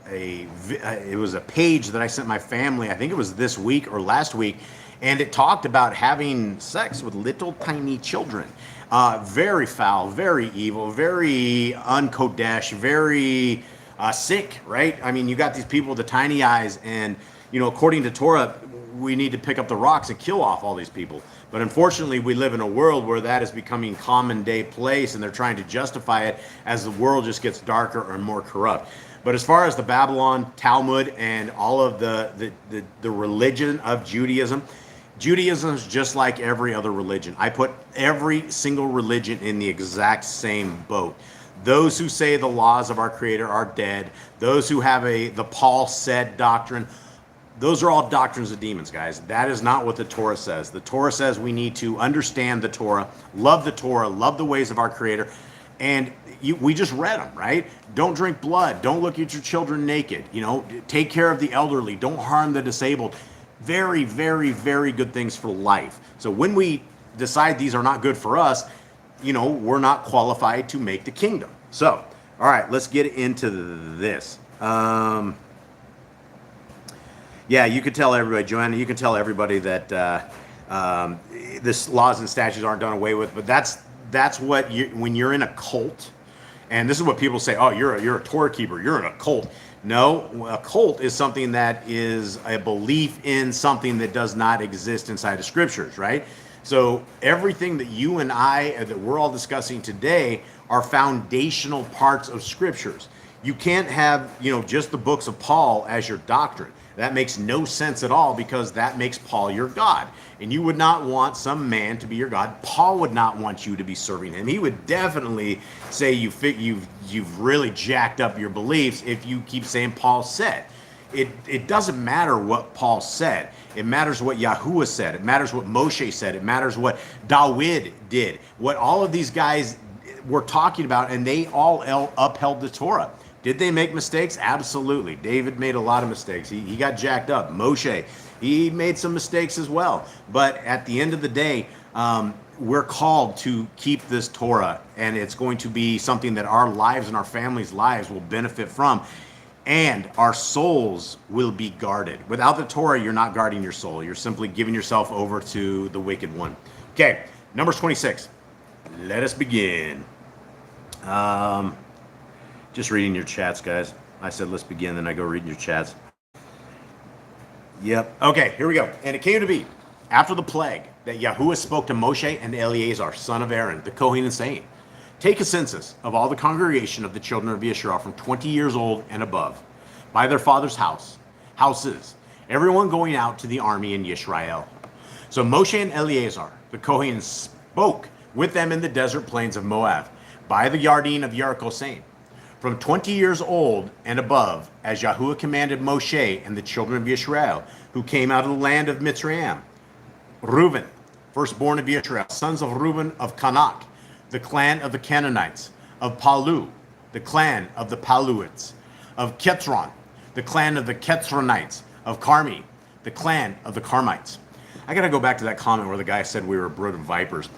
Speaker 2: it was a page that I sent my family. I think it was this week or last week, and it talked about having sex with little tiny children. Very foul, very evil, very unkodesh, very sick, right? I mean, you got these people with the tiny eyes, and according to Torah, we need to pick up the rocks and kill off all these people. But unfortunately, we live in a world where that is becoming common day place, and they're trying to justify it as the world just gets darker and more corrupt. But as far as the Babylon Talmud and all of the religion of Judaism, Judaism is just like every other religion. I put every single religion in the exact same boat. Those who say the laws of our Creator are dead, those who have the Paul said doctrine, those are all doctrines of demons, guys. That is not what the Torah says. The Torah says we need to understand the Torah, love the ways of our Creator, and we just read them, right? Don't drink blood. Don't look at your children naked. Take care of the elderly. Don't harm the disabled. Very, very, very good things for life. So when we decide these are not good for us, we're not qualified to make the kingdom. So, all right, let's get into this. You could tell everybody, Joanna, you can tell everybody that this laws and statutes aren't done away with, but that's what when you're in a cult, and this is what people say, oh, you're a Torah keeper, you're in a cult. No, a cult is something that is a belief in something that does not exist inside of scriptures, right? So everything that you and I, that we're all discussing today, are foundational parts of scriptures. You can't have, just the books of Paul as your doctrine. That makes no sense at all, because that makes Paul your God. And you would not want some man to be your God. Paul would not want you to be serving him. He would definitely say you've really jacked up your beliefs if you keep saying Paul said. It doesn't matter what Paul said. It matters what Yahuwah said. It matters what Moshe said. It matters what David did. What all of these guys were talking about, and they all upheld the Torah. Did they make mistakes? Absolutely. David made a lot of mistakes. He got jacked up. Moshe, he made some mistakes as well. But at the end of the day, we're called to keep this Torah, and it's going to be something that our lives and our families' lives will benefit from, and our souls will be guarded. Without the Torah, you're not guarding your soul. You're simply giving yourself over to the wicked one. Okay, Numbers 26. Let us begin. Just reading your chats, guys. I said let's begin, then I go reading your chats. Yep. Okay, here we go. And it came to be, after the plague, that Yahuwah spoke to Moshe and Eleazar, son of Aaron, the Kohen, saying, take a census of all the congregation of the children of Israel from 20 years old and above, by their father's houses, everyone going out to the army in Yisrael. So Moshe and Eleazar, the Kohen, spoke with them in the desert plains of Moab, by the Yarden of Jericho, saying, from 20 years old and above, as Yahuwah commanded Moshe and the children of Israel, who came out of the land of Mitzrayim. Reuben, firstborn of Israel, sons of Reuben of Kanak, the clan of the Canaanites, of Palu, the clan of the Paluites, of Ketron, the clan of the Ketronites, of Carmi, the clan of the Carmites. I got to go back to that comment where the guy said we were a brood of vipers,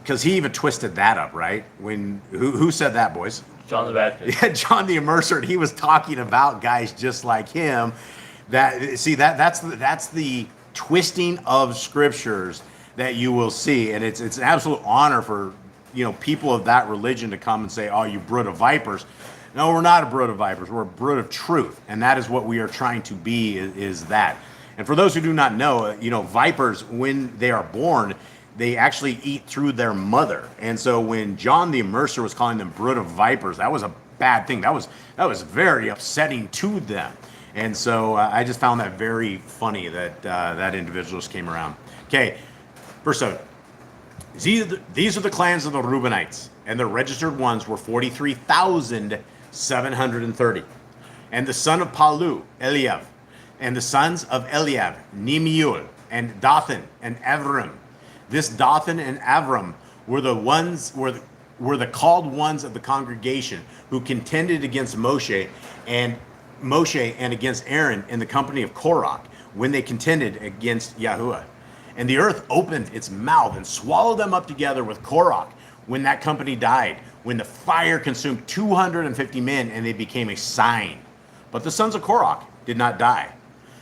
Speaker 2: because he even twisted that up, right? Who said that, boys?
Speaker 5: John the Baptist.
Speaker 2: Yeah, John the Immerser, and he was talking about guys just like him. That's the twisting of scriptures that you will see, and it's an absolute honor for people of that religion to come and say, "Oh, you brood of vipers." No, we're not a brood of vipers. We're a brood of truth, and that is what we are trying to be. Is that? And for those who do not know, vipers, when they are born, they actually eat through their mother. And so when John the Immerser was calling them brood of vipers, that was a bad thing. That was very upsetting to them. And so I just found that very funny that that individual just came around. Okay, verse 7. These are the clans of the Reubenites, and the registered ones were 43,730. And the son of Palu, Eliab, and the sons of Eliab, Nemiul, and Dathan, and Avram. This Dathan and Avram were the called ones of the congregation who contended against Moshe and against Aaron in the company of Korach when they contended against Yahuwah. And the earth opened its mouth and swallowed them up together with Korach when that company died, when the fire consumed 250 men and they became a sign. But the sons of Korach did not die.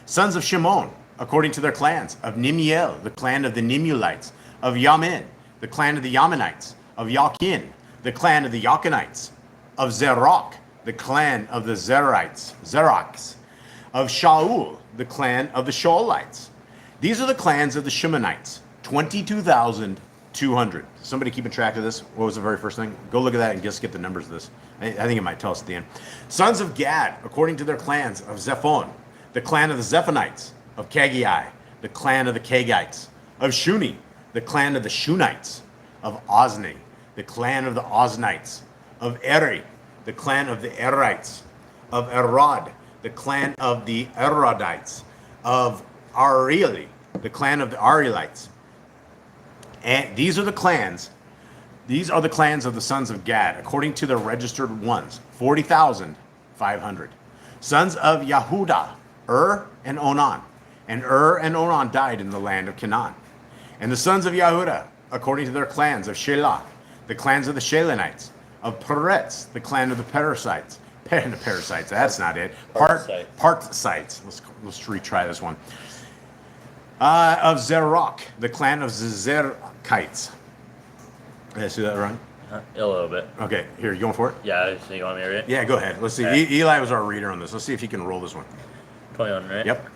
Speaker 2: Sons of Shimon, according to their clans, of Nimiel, the clan of the Nimulites, of Yamin, the clan of the Yaminites, of Yakin, the clan of the Yakinites, of Zerach, the clan of the Zerachs, of Shaul, the clan of the Shaulites. These are the clans of the Shimonites, 22,200. Somebody keeping track of this? What was the very first thing? Go look at that and just get the numbers of this. I think it might tell us at the end. Sons of Gad, according to their clans, of Zephon, the clan of the Zephonites, of Kaggai, the clan of the Kagites, of Shuni, the clan of the Shunites, of Ozni, the clan of the Oznites, of Eri, the clan of the Erites, of Erod, the clan of the Erodites, of Arieli, the clan of the Arielites. And these are the clans of the sons of Gad, according to the registered ones, 40,500. Sons of Yahudah, and Onan. And and Onan died in the land of Canaan. And the sons of Yahudah, according to their clans, of Shelah, the clans of the Shelanites, of Peretz, the clan of the Perizzites. Perizzites, that's not it. Parthites. Let's retry this one. Of Zerach, the clan of Zerachites. Did I see that right?
Speaker 5: A little bit.
Speaker 2: Okay, here, you going for it?
Speaker 5: Yeah, so you want me to read it?
Speaker 2: Yeah, go ahead. Let's see.
Speaker 5: Okay.
Speaker 2: Eli was our reader on this. Let's see if he can roll this one.
Speaker 5: 21, right?
Speaker 2: Yep.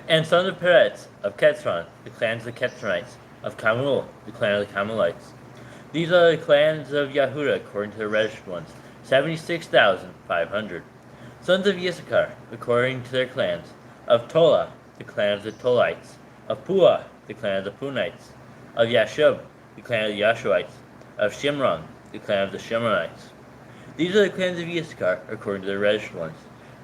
Speaker 5: And sons of Peretz, of Ketron, the clans of the Ketronites, of Kamul, the clan of the Kamulites. These are the clans of Yahudah, according to the registered ones, 76,500. Sons of Issachar, according to their clans, of Tola, the clan of the Tolites, of Pua, the clan of the Punites, of Yashub, the clan of the Yashuites, of Shimron, the clan of the Shimronites. These are the clans of Issachar, according to their registered ones,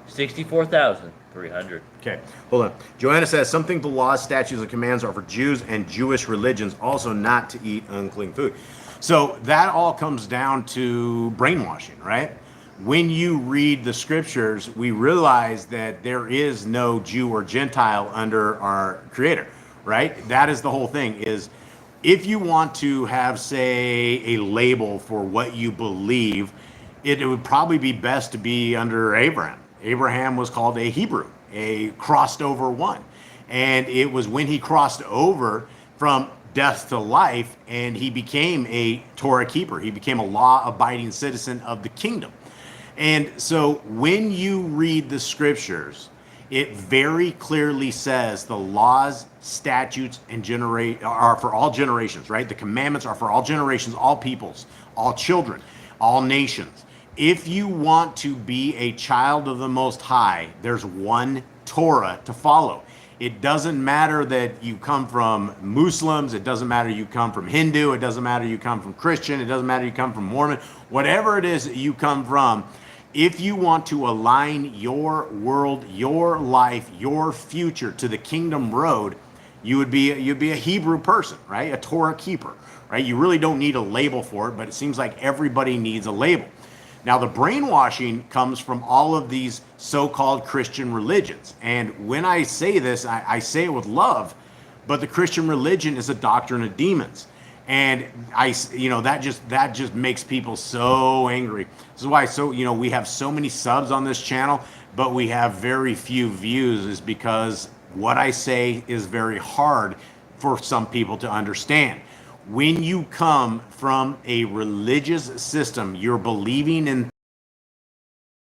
Speaker 5: 64,300.
Speaker 2: Okay, hold on. Joanna says, something the laws, statutes, and commands are for Jews and Jewish religions, also not to eat unclean food. So that all comes down to brainwashing, right? When you read the scriptures, we realize that there is no Jew or Gentile under our Creator, right? That is the whole thing, is if you want to have, say, a label for what you believe, it would probably be best to be under Abraham. Abraham was called a Hebrew, a crossed over one. And it was when he crossed over from death to life and he became a Torah keeper. He became a law-abiding citizen of the kingdom. And so when you read the scriptures, it very clearly says the laws, statutes, and are for all generations, right? The commandments are for all generations, all peoples, all children, all nations. If you want to be a child of the Most High, there's one Torah to follow. It doesn't matter that you come from Muslims. It doesn't matter you come from Hindu. It doesn't matter you come from Christian. It doesn't matter you come from Mormon. Whatever it is that you come from, if you want to align your world, your life, your future to the kingdom road, you'd be a Hebrew person, right? A Torah keeper, right? You really don't need a label for it, but it seems like everybody needs a label. Now, the brainwashing comes from all of these so-called Christian religions. And when I say this, I say it with love, but the Christian religion is a doctrine of demons. And that just makes people so angry. This is why we have so many subs on this channel, but we have very few views, is because what I say is very hard for some people to understand. When you come from a religious system, you're believing in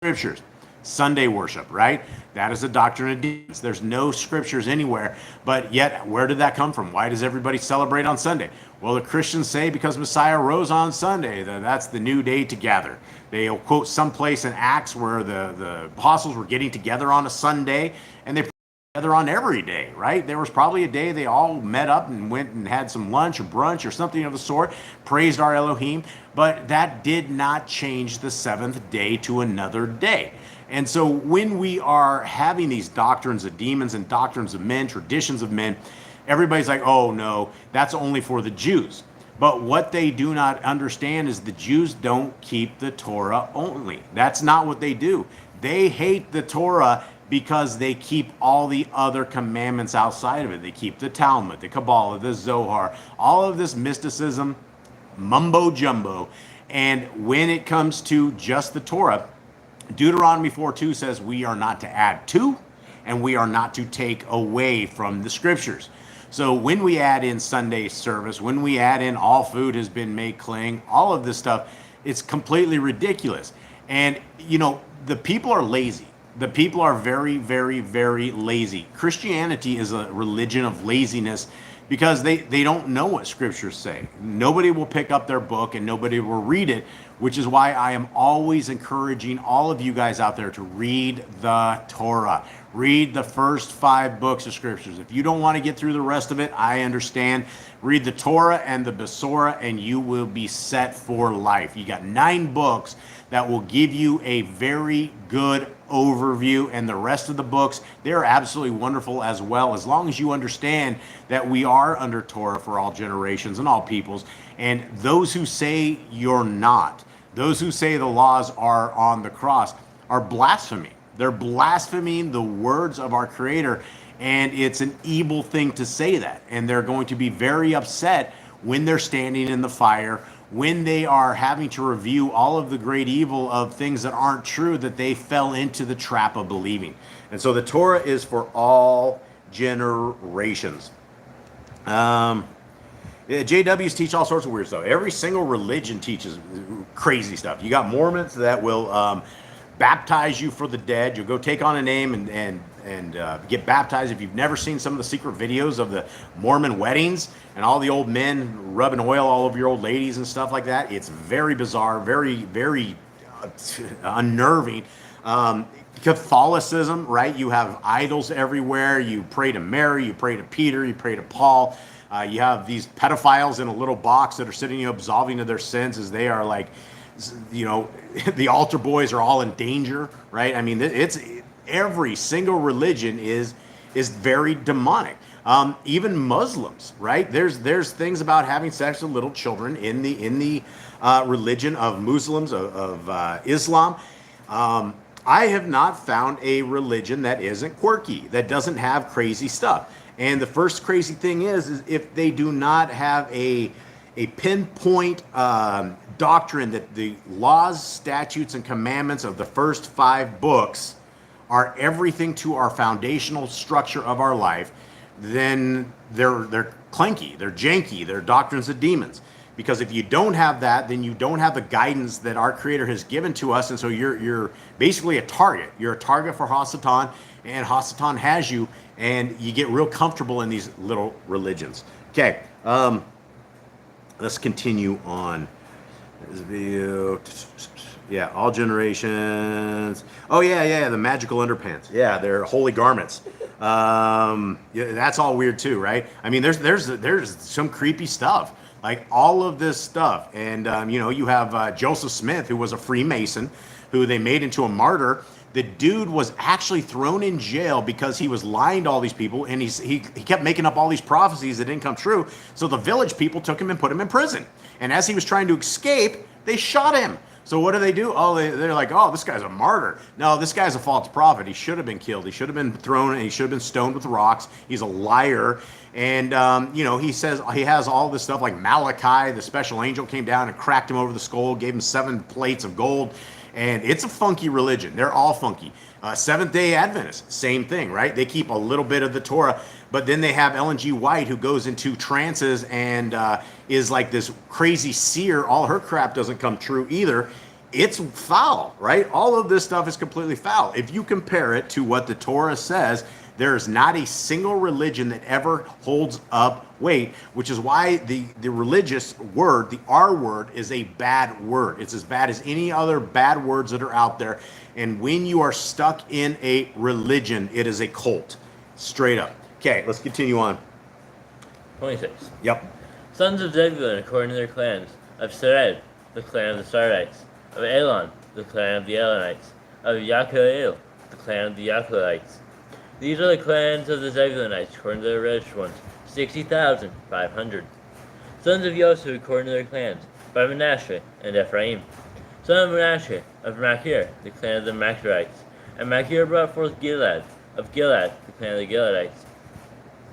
Speaker 2: scriptures. Sunday worship, right? That is a doctrine of demons. There's no scriptures anywhere, but yet where did that come from? Why does everybody celebrate on Sunday? Well, the Christians say because Messiah rose on Sunday, that's the new day to gather. They'll quote someplace in Acts where the apostles were getting together on a Sunday, and they put together on every day, right? There was probably a day they all met up and went and had some lunch or brunch or something of the sort, praised our Elohim, but that did not change the seventh day to another day. And so when we are having these doctrines of demons and doctrines of men, traditions of men, everybody's like, oh no, that's only for the Jews. But what they do not understand is the Jews don't keep the Torah only. That's not what they do. They hate the Torah because they keep all the other commandments outside of it. They keep the Talmud, the Kabbalah, the Zohar, all of this mysticism, mumbo jumbo. And when it comes to just the Torah, Deuteronomy 4:2 says we are not to add to, and we are not to take away from the scriptures. So when we add in Sunday service, when we add in all food has been made clean, all of this stuff, it's completely ridiculous. And, the people are lazy. The people are very, very, very lazy. Christianity is a religion of laziness because they don't know what scriptures say. Nobody will pick up their book and nobody will read it, which is why I am always encouraging all of you guys out there to read the Torah. Read the first 5 books of scriptures. If you don't want to get through the rest of it, I understand. Read the Torah and the Basada and you will be set for life. You got 9 books that will give you a very good overview, and the rest of the books, they're absolutely wonderful as well, as long as you understand that we are under Torah for all generations and all peoples. And those who say you're not, those who say the laws are on the cross, are blaspheming. They're blaspheming the words of our Creator, and it's an evil thing to say that. And they're going to be very upset when they're standing in the fire, when they are having to review all of the great evil of things that aren't true, that they fell into the trap of believing. And so the Torah is for all generations. JWs teach all sorts of weird stuff. Every single religion teaches crazy stuff. You got Mormons that will baptize you for the dead. You'll go take on a name and get baptized. If you've never seen some of the secret videos of the Mormon weddings and all the old men rubbing oil all over your old ladies and stuff like that, it's very bizarre, very, very unnerving. Catholicism, right? You have idols everywhere. You pray to Mary, you pray to Peter, you pray to Paul. You have these pedophiles in a little box that are sitting, absolving of their sins, as they are like, the altar boys are all in danger, right? I mean, it's every single religion is very demonic. Even Muslims, right? There's things about having sex with little children in the religion of Muslims, of Islam. I have not found a religion that isn't quirky, that doesn't have crazy stuff. And the first crazy thing is if they do not have a pinpoint doctrine that the laws, statutes, and commandments of the first 5 books are everything to our foundational structure of our life, then they're clanky, they're janky, they're doctrines of demons. Because if you don't have that, then you don't have the guidance that our Creator has given to us, and so you're basically a target. You're a target for Hasatan, and Hasatan has you, and you get real comfortable in these little religions. Okay, let's continue on. This video, yeah, all generations. Oh yeah, the magical underpants. Yeah, they're holy garments. Yeah, that's all weird too, right? I mean, there's some creepy stuff, like all of this stuff. And you have Joseph Smith, who was a Freemason, who they made into a martyr. The dude was actually thrown in jail because he was lying to all these people, and he kept making up all these prophecies that didn't come true. So the village people took him and put him in prison. And as he was trying to escape, they shot him. So what do? Oh, they're like, oh, this guy's a martyr. No, this guy's a false prophet. He should have been killed. He should have been thrown, and he should have been stoned with rocks. He's a liar. And, he says he has all this stuff like Malachi, the special angel, came down and cracked him over the skull, gave him 7 plates of gold. And it's a funky religion. They're all funky. Seventh-day Adventists, same thing, right? They keep a little bit of the Torah, but then they have Ellen G. White, who goes into trances and is like this crazy seer. All her crap doesn't come true either. It's foul, right? All of this stuff is completely foul. If you compare it to what the Torah says, there is not a single religion that ever holds up weight, which is why the religious word, the R word, is a bad word. It's as bad as any other bad words that are out there. And when you are stuck in a religion, it is a cult. Straight up. Okay, let's continue on.
Speaker 5: 26.
Speaker 2: Yep.
Speaker 5: Sons of Zebulun according to their clans, of Sered, the clan of the Sardites, of Elon, the clan of the Elonites, of Yacheel, the clan of the Yacheelites. These are the clans of the Zebulunites, according to their registered ones, 60,500. Sons of Joseph, according to their clans, by Manasseh and Ephraim. Son of Manasseh, of Machir, the clan of the Machirites. And Machir brought forth Gilad, of Gilad, the clan of the Giladites.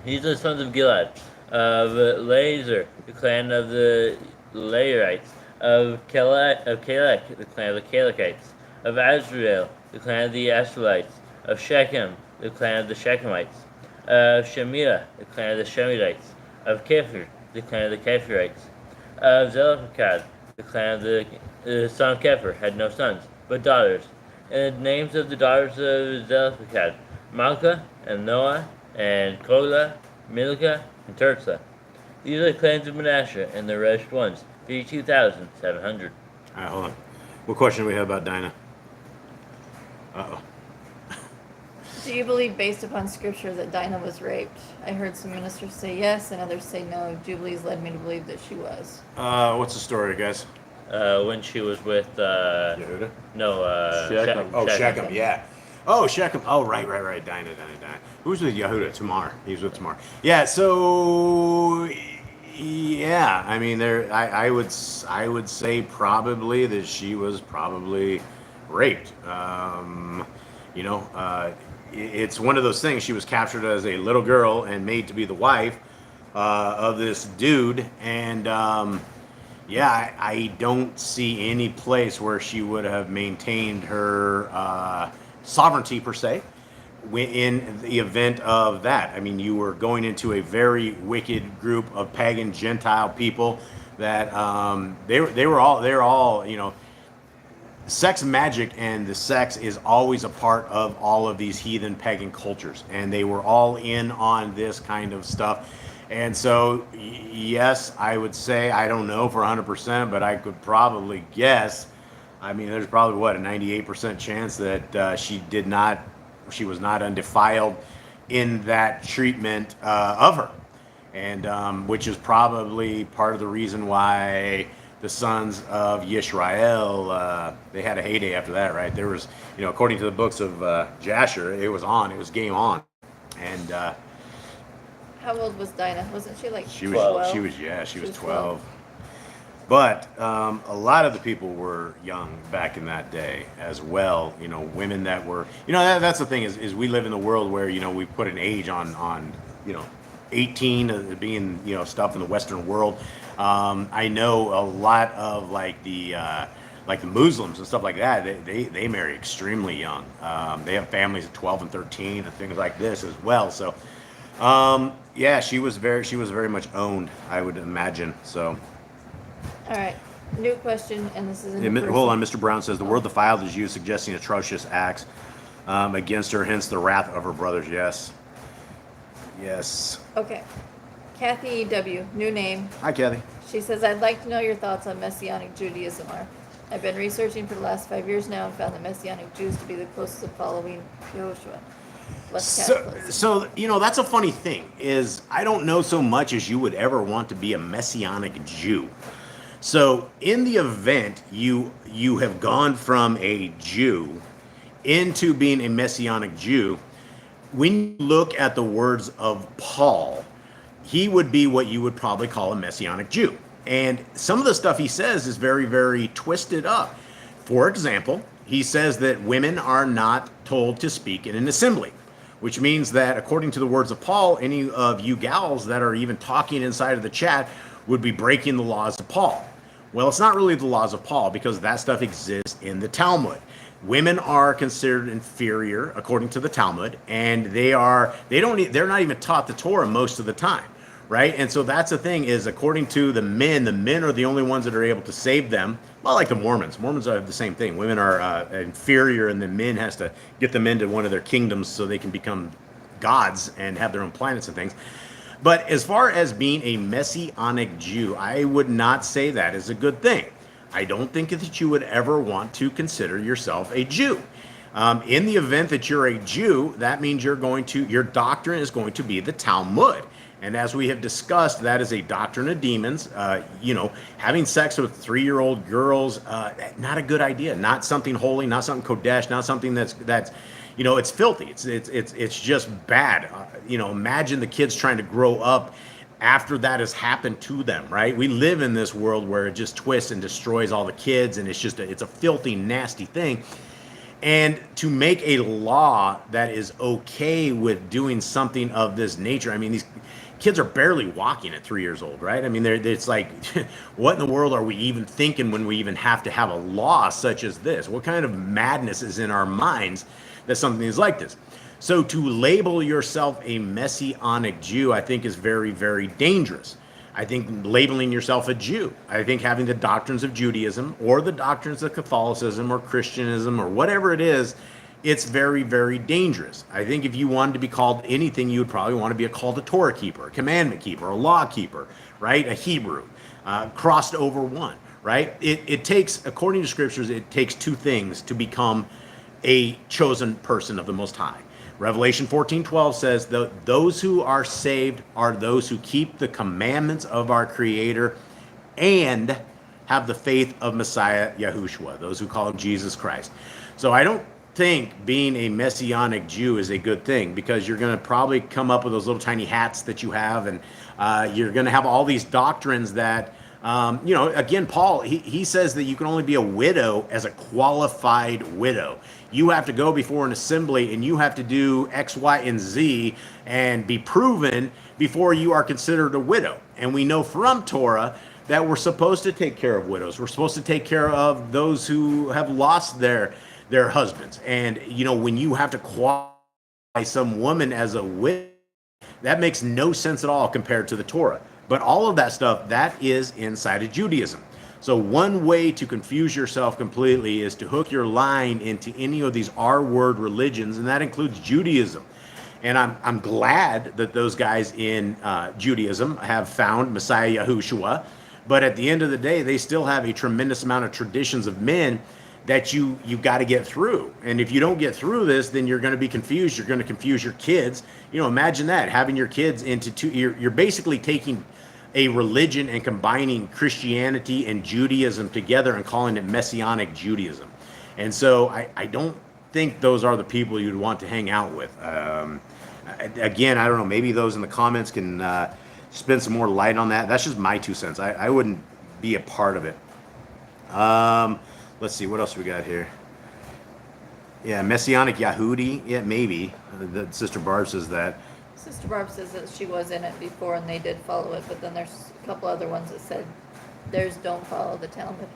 Speaker 5: These are the sons of Gilad, of Lazer, the clan of the Laerites, of Calech, the clan of the Calechites, of Azrael, the clan of the Asherites, of Shechem, the clan of the Shechemites, of Shemira, the clan of the Shemirites, of Kepher, the clan of the Kepherites, of Zelophehad, the clan of the son of Kepher, had no sons, but daughters. And the names of the daughters of Zelophehad, Malka, and Noah, and Kola, Milcah, and Tirzah. These are the clans of Manasseh, and their registered ones, 52,700.
Speaker 2: All right, hold on. What question do we have about Dinah? Uh-oh.
Speaker 4: Do you believe, based upon scripture, that Dinah was raped? I heard some ministers say yes, and others say no. Jubilees led me to believe that she was.
Speaker 2: What's the story, guys?
Speaker 5: When she was with,
Speaker 2: Yehuda?
Speaker 5: no,
Speaker 3: Shechem.
Speaker 2: Oh, Shechem, yeah. Oh, Shechem. Oh, right. Dinah. Who's with Yehuda? Tamar. He's with Tamar. Yeah, so... Yeah, I mean, I would say probably that she was probably raped. It's one of those things. She was captured as a little girl and made to be the wife of this dude, and I don't see any place where she would have maintained her sovereignty per se. In the event of that, I mean, you were going into a very wicked group of pagan Gentile people that they're all sex magic, and the sex is always a part of all of these heathen pagan cultures, and they were all in on this kind of stuff. And so, yes, I would say, I don't know for 100%, but I could probably guess. I mean, there's probably a 98% chance that she was not undefiled in that treatment of her, and which is probably part of the reason why the sons of Yisrael, they had a heyday after that, right? There was, according to the books of Jasher, it was game on. And
Speaker 4: How old was Dinah? Wasn't she like
Speaker 2: she
Speaker 4: 12?
Speaker 2: was 12. But a lot of the people were young back in that day as well. Women that were, that's the thing is we live in a world where, we put an age on 18 being, stuff in the Western world. I know a lot of like the Muslims and stuff like that. They marry extremely young. They have families at 12 and 13 and things like this as well. So, she was very much owned, I would imagine. So.
Speaker 4: All right. New question, and this is
Speaker 2: Hold on, Mr. Brown says the word defiled is used, suggesting atrocious acts against her, hence the wrath of her brothers. Yes.
Speaker 4: Okay. Kathy W., new name.
Speaker 2: Hi, Kathy.
Speaker 4: She says, I'd like to know your thoughts on Messianic Judaism. I've been researching for the last 5 years now and found the Messianic Jews to be the closest of following Yehoshua.
Speaker 2: So that's a funny thing, is I don't know so much as you would ever want to be a Messianic Jew. So in the event you have gone from a Jew into being a Messianic Jew, when you look at the words of Paul, he would be what you would probably call a Messianic Jew. And some of the stuff he says is very, very twisted up. For example, he says that women are not told to speak in an assembly, which means that according to the words of Paul, any of you gals that are even talking inside of the chat would be breaking the laws of Paul. Well, it's not really the laws of Paul, because that stuff exists in the Talmud. Women are considered inferior according to the Talmud, and they're not even taught the Torah most of the time, right? And so that's the thing, is according to the men are the only ones that are able to save them. Well, like the Mormons. Mormons are the same thing. Women are inferior, and the men has to get them into one of their kingdoms so they can become gods and have their own planets and things. But as far as being a Messianic Jew, I would not say that is a good thing. I don't think that you would ever want to consider yourself a Jew. In the event that you're a Jew, that means your doctrine is going to be the Talmud. And as we have discussed, that is a doctrine of demons. Having sex with 3-year-old girls, not a good idea. Not something holy, not something kodesh, not something that's it's filthy. It's just bad. Imagine the kids trying to grow up after that has happened to them, right? We live in this world where it just twists and destroys all the kids, and it's a filthy, nasty thing. And to make a law that is okay with doing something of this nature, I mean, these kids are barely walking at 3 years old, right? I mean, it's like, what in the world are we even thinking when we even have to have a law such as this? What kind of madness is in our minds that something is like this? So to label yourself a Messianic Jew, I think is very, very dangerous. I think labeling yourself a Jew, I think having the doctrines of Judaism or the doctrines of Catholicism or Christianism or whatever it is, it's very, very dangerous. I think if you wanted to be called anything, you would probably want to be called a Torah keeper, a commandment keeper, a law keeper, right? A Hebrew, crossed over one, right? It takes, according to Scriptures, it takes two things to become a chosen person of the Most High. Revelation 14:12 says, those who are saved are those who keep the commandments of our Creator and have the faith of Messiah Yahushua, those who call him Jesus Christ. So I don't think being a Messianic Jew is a good thing, because you're going to probably come up with those little tiny hats that you have, and you're going to have all these doctrines that, again, Paul, he says that you can only be a widow as a qualified widow. You have to go before an assembly and you have to do X, Y, and Z and be proven before you are considered a widow. And we know from Torah that we're supposed to take care of widows. We're supposed to take care of those who have lost their husbands. And, when you have to qualify some woman as a widow, that makes no sense at all compared to the Torah. But all of that stuff, that is inside of Judaism. So one way to confuse yourself completely is to hook your line into any of these R-word religions, and that includes Judaism. And I'm glad that those guys in Judaism have found Messiah Yahushua, but at the end of the day, they still have a tremendous amount of traditions of men that you got to get through. And if you don't get through this, then you're going to be confused. You're going to confuse your kids. Imagine that, having your kids into two. You're basically taking a religion and combining Christianity and Judaism together and calling it Messianic Judaism. And so I don't think those are the people you'd want to hang out with. Again, I don't know, maybe those in the comments can spend some more light on that. That's just my 2 cents. I wouldn't be a part of it. Let's see, what else we got here? Yeah, Messianic Yahudi. Yeah, maybe. Sister Barb says that.
Speaker 4: Sister Barb says that she was in it before and they did follow it, but then there's a couple other ones that said theirs don't follow the Talmud.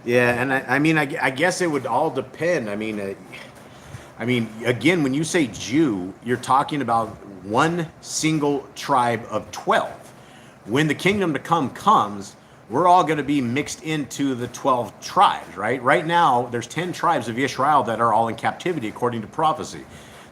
Speaker 2: Yeah, and I guess it would all depend. I mean, again, when you say Jew, you're talking about one single tribe of 12. When the kingdom to come comes, we're all going to be mixed into the 12 tribes, right? Right now, there's 10 tribes of Israel that are all in captivity according to prophecy,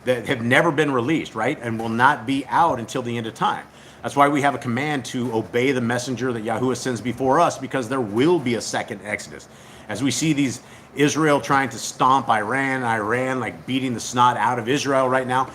Speaker 2: that have never been released, right? And will not be out until the end of time. That's why we have a command to obey the messenger that Yahuwah sends before us, because there will be a second Exodus. As we see these Israel trying to stomp Iran like beating the snot out of Israel right now,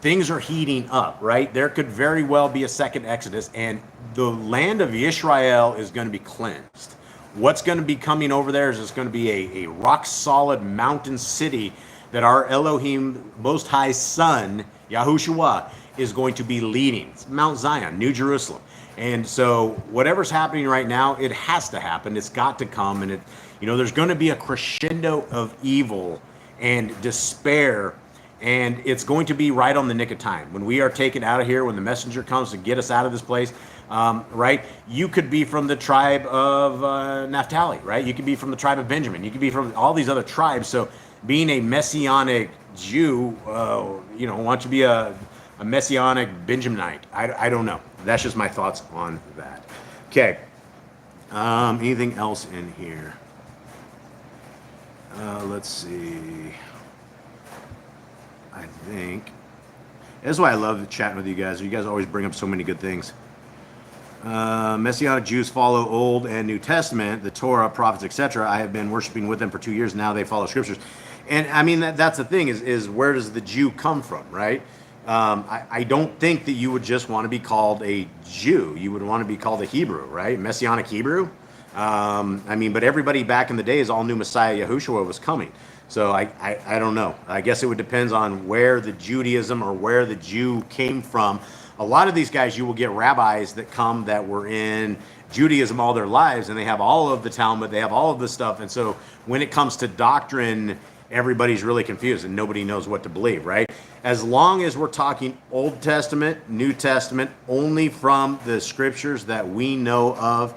Speaker 2: things are heating up, right? There could very well be a second Exodus, and the land of Israel is going to be cleansed. what's going to be coming over there is it's going to be a rock solid mountain city that our Elohim, Most High Son, Yahushua, is going to be leading. It's Mount Zion, New Jerusalem. And so whatever's happening right now, it has to happen. It's got to come. And there's going to be a crescendo of evil and despair. And it's going to be right on the nick of time. When we are taken out of here, when the messenger comes to get us out of this place, right? You could be from the tribe of Naphtali, right? You could be from the tribe of Benjamin. You could be from all these other tribes. So being a Messianic Jew, why don't you be a Messianic Benjaminite? I don't know. That's just my thoughts on that. Okay. Anything else in here? Let's see. I think that's why I love chatting with you guys. You guys always bring up so many good things. Messianic Jews follow Old and New Testament, the Torah, prophets, etc. I have been worshiping with them for 2 years now. They follow Scriptures, and I mean that's the thing is where does the Jew come from, right? I don't think that you would just want to be called a Jew. You would want to be called a Hebrew, right? Messianic Hebrew. But everybody back in the days all knew Messiah Yahushua was coming. So I don't know. I guess it would depend on where the Judaism or where the Jew came from. A lot of these guys, you will get rabbis that were in Judaism all their lives, and they have all of the Talmud, they have all of this stuff. And so when it comes to doctrine, everybody's really confused and nobody knows what to believe, right? As long as we're talking Old Testament, New Testament, only from the Scriptures that we know of,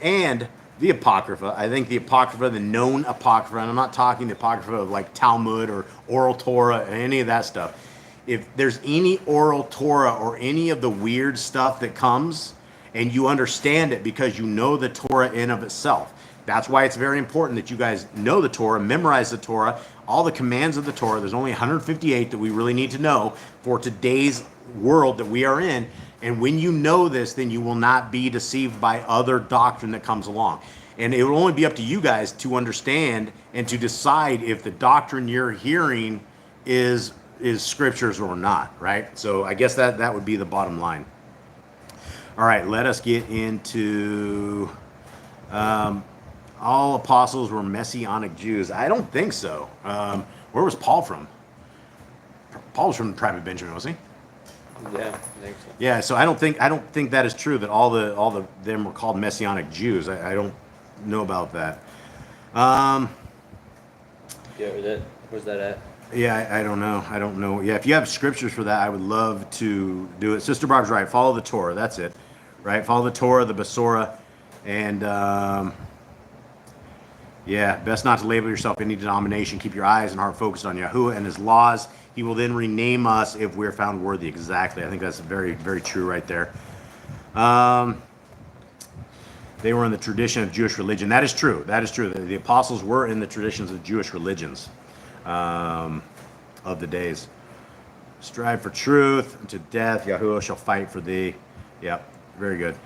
Speaker 2: and the Apocrypha. I think the Apocrypha, the known Apocrypha, and I'm not talking the Apocrypha of like Talmud or Oral Torah or any of that stuff. If there's any Oral Torah or any of the weird stuff that comes and you understand it because you know the Torah in of itself, that's why it's very important that you guys know the Torah, memorize the Torah, all the commands of the Torah. There's only 158 that we really need to know for today's world that we are in. And when you know this, then you will not be deceived by other doctrine that comes along. And it will only be up to you guys to understand and to decide if the doctrine you're hearing is Scriptures or not, right? So I guess that would be the bottom line. All right, let us get into all apostles were Messianic Jews. I don't think so. Where was Paul from? Paul was from the tribe of Benjamin, was he?
Speaker 3: Yeah, I think so.
Speaker 2: Yeah, so I don't think that is true that all the them were called Messianic Jews. I don't know about that.
Speaker 3: Yeah, where's that at?
Speaker 2: Yeah, I don't know. Yeah, if you have Scriptures for that, I would love to do it. Sister Barb's right. Follow the Torah. That's it. Right? Follow the Torah, the Basora, and best not to label yourself any denomination. Keep your eyes and heart focused on Yahuwah and His laws. He will then rename us if we're found worthy. Exactly. I think that's very, very true right there. They were in the tradition of Jewish religion. That is true. That is true. The apostles were in the traditions of Jewish religions of the days. Strive for truth unto death. Yahuwah shall fight for thee. Yep. Very good.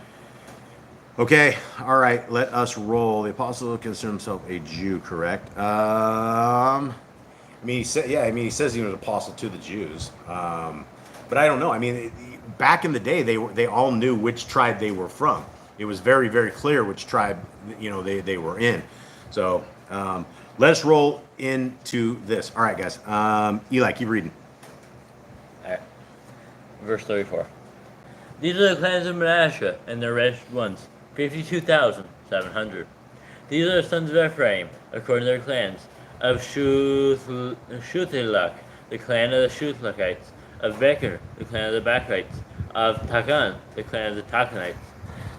Speaker 2: Okay. All right. Let us roll. The apostle considered himself a Jew, correct? he says he was an apostle to the Jews, but I don't know. I mean, back in the day, they all knew which tribe they were from. It was very, very clear which tribe they were in. So let us roll into this. All right, guys. Eli, keep reading.
Speaker 5: All right. Verse 34. These are the clans of Manasseh and their rest ones, 52,700. These are the sons of Ephraim, according to their clans. Of Shuthelach, the clan of the Shuthelachites. Of Becher, the clan of the Bechrites. Of Takan, the clan of the Takanites.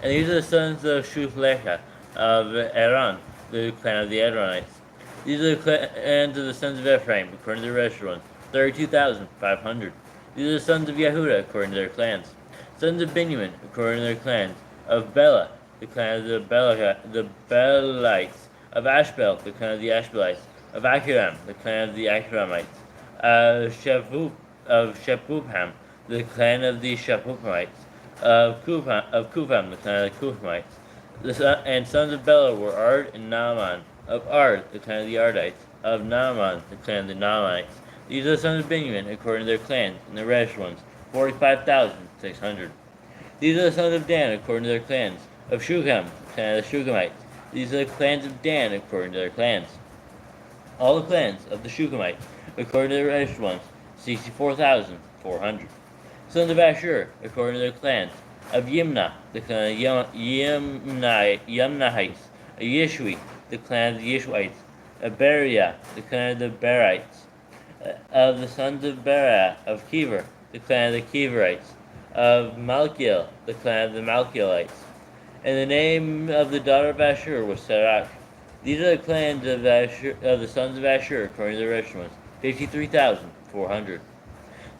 Speaker 5: And these are the sons of Shuthlecha, of Eran, the clan of the Eranites. These are the clans of the sons of Ephraim, according to their rest ones, 32,500. These are the sons of Yehuda, according to their clans. Sons of Benjamin, according to their clans. Of Bela, the clan of the Belites. Of Ashbel, the clan of the Ashbelites. Of Achiram, the clan of the Achiramites. Of Shepupham, the clan of the Shepuphamites. Of Kufam, the clan of the Kufamites. And sons of Bela were Ard and Naaman. Of Ard, the clan of the Ardites. Of Naaman, the clan of the Naamanites. These are the sons of Benjamin, according to their clans, and the rest ones, 45,600. These are the sons of Dan, according to their clans. Of Shugam, the clan of the Shugamites. These are the clans of Dan according to their clans. All the clans of the Shuchamites according to their registered ones, 64,400. Sons of Ashur according to their clans. Of Yimnah, the clan of Yimnahites. Of Yishwi, the clan of the Yishwites. Of Beriah, the clan of the Berites. Of the sons of Beriah, of Kever, the clan of the Keverites. Of Malkiel, the clan of the Malkielites. And the name of the daughter of Ashur was Serach. These are the clans of Ashur, of the sons of Ashur according to their registered ones, 53,400.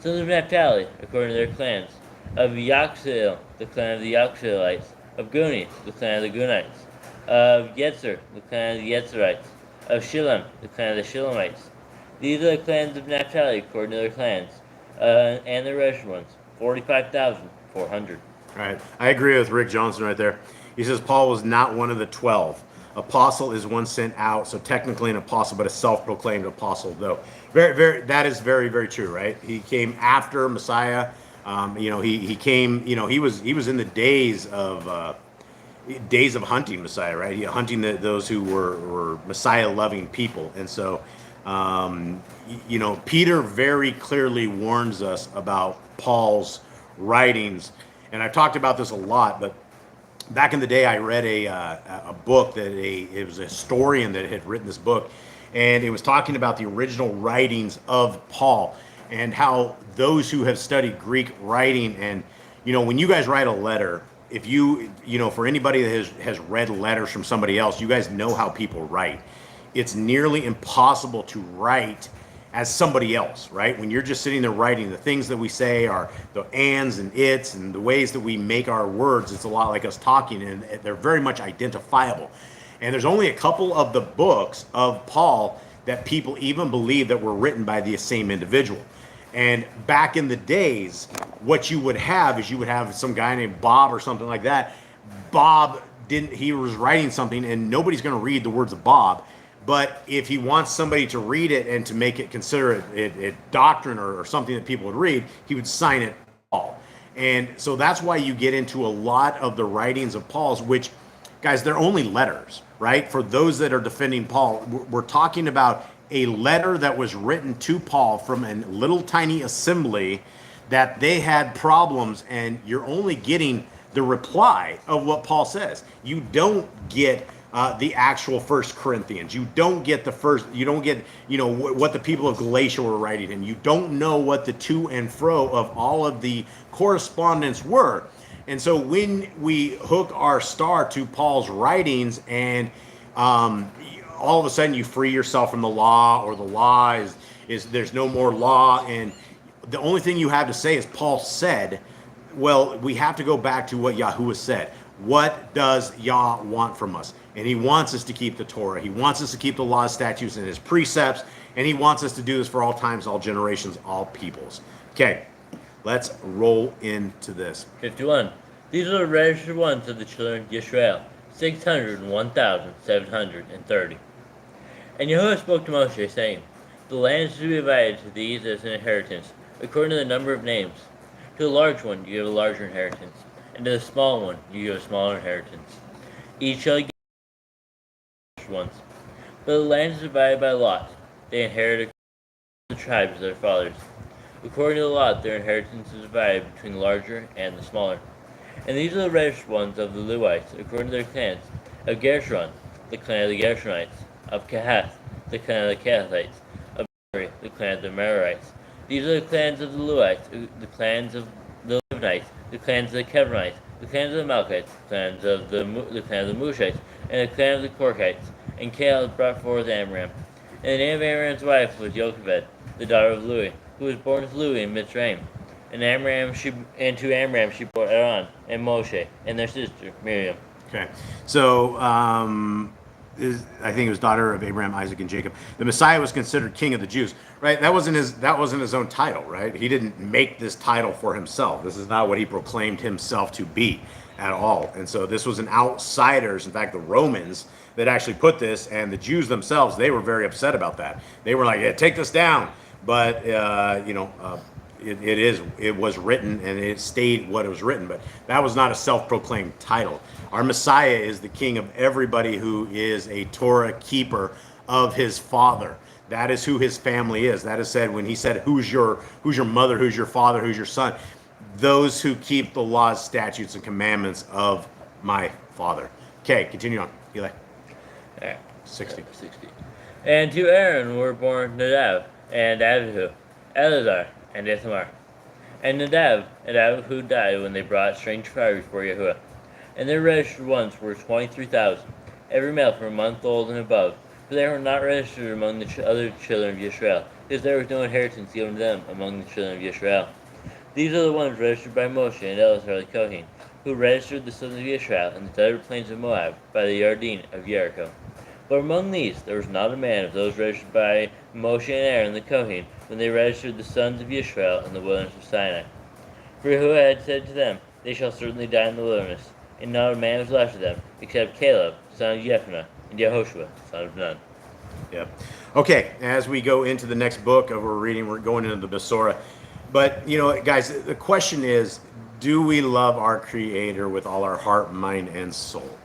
Speaker 5: Sons of Naphtali according to their clans. Of Yaxil, the clan of the Yaxilites. Of Guni, the clan of the Gunites. Of Yetzer, the clan of the Yetzerites. Of Shilem, the clan of the Shilemites. These are the clans of Naphtali according to their clans, and their registered ones, 45,400.
Speaker 2: All right. I agree with Rick Johnson right there. He says Paul was not one of the 12. Apostle is one sent out, so technically an apostle, but a self-proclaimed apostle, though. That is very, very true, right? He came after Messiah. He came. He was in the days of hunting Messiah, right? Hunting those who were Messiah-loving people, and so Peter very clearly warns us about Paul's writings, and I've talked about this a lot, but back in the day, I read a book that it was a historian that had written this book, and it was talking about the original writings of Paul and how those who have studied Greek writing, and when you guys write a letter, if for anybody that has read letters from somebody else, you guys know how people write. It's nearly impossible to write as somebody else, right? When you're just sitting there writing, the things that we say are the ands and its and the ways that we make our words, it's a lot like us talking, and they're very much identifiable. And there's only a couple of the books of Paul that people even believe that were written by the same individual. And back in the days, what you would have is some guy named Bob or something like that. He was writing something and nobody's going to read the words of Bob. But if he wants somebody to read it and to make it consider it doctrine or something that people would read, he would sign it Paul. And so that's why you get into a lot of the writings of Paul's, which, guys, they're only letters, right? For those that are defending Paul, we're talking about a letter that was written to Paul from a little tiny assembly that they had problems, and you're only getting the reply of what Paul says. You don't get the actual First Corinthians. You don't get what the people of Galatia were writing, and you don't know what the to and fro of all of the correspondence were. And so when we hook our star to Paul's writings, and all of a sudden you free yourself from the law, or the law is there's no more law, and the only thing you have to say is Paul said, well, we have to go back to what Yahuwah said. What does Yah want from us? And he wants us to keep the Torah. He wants us to keep the laws, statutes, and his precepts. And he wants us to do this for all times, all generations, all peoples. Okay, let's roll into this.
Speaker 5: 51. These are the registered ones of the children of Israel, 601,730. And Yahuwah spoke to Moshe, saying, the land is to be divided to these as an inheritance, according to the number of names. To the large one you give a larger inheritance, and to the small one you give a smaller inheritance. Each shall give ones. But the land is divided by lot. They inherit the tribes of their fathers. According to the lot, their inheritance is divided between the larger and the smaller. And these are the registered ones of the Levites, according to their clans. Of Gershon, the clan of the Gershonites. Of Kahath, the clan of the Kahathites. Of Merari, the clan of the Merarites. These are the clans of the Levites, the clans of the Livnites, the clans of the Kevanites, the clans of the Malchites, the clans of the clan of the Mushites, and the clan of the Korkites. And Caleb brought forth Amram. And the name of Amram's wife was Jochebed, the daughter of Louis, who was born with Louis in Mitzrayim. And to Amram she bore Aaron and Moshe and their sister Miriam.
Speaker 2: Okay, so I think it was daughter of Abraham, Isaac, and Jacob. The Messiah was considered king of the Jews, right? That wasn't his own title, right? He didn't make this title for himself. This is not what he proclaimed himself to be at all. And so this was an outsider's. In fact, the Romans that actually put this, and the Jews themselves, they were very upset about that. They were like, yeah, take this down. But it was written and it stayed what it was written, but that was not a self-proclaimed title. Our Messiah is the king of everybody who is a Torah keeper of his father. That is who his family is. That is said when he said, who's your mother, who's your father, who's your son? Those who keep the laws, statutes, and commandments of my father. Okay, continue on, Eli.
Speaker 5: All right.
Speaker 2: 60.
Speaker 5: 60. And to Aaron were born Nadab, and Abihu, Eleazar, and Ithamar. And Nadab and Abihu died when they brought strange fire before Yahuwah. And their registered ones were 23,000, every male from a month old and above. For they were not registered among the other children of Israel, because there was no inheritance given to them among the children of Israel. These are the ones registered by Moshe and Eleazar the Kohen, who registered the sons of Israel in the desert plains of Moab by the Yarden of Jericho. But among these there was not a man of those registered by Moshe and Aaron the Kohen, when they registered the sons of Israel in the wilderness of Sinai. For Yahuwah had said to them, They shall certainly die in the wilderness, and not a man was left of them, except Caleb, son of Jephunneh, and Yehoshua, son of Nun.
Speaker 2: Yep. Okay, as we go into the next book of we're reading, we're going into the Basora. But, you know, guys, the question is, do we love our Creator with all our heart, mind, and soul?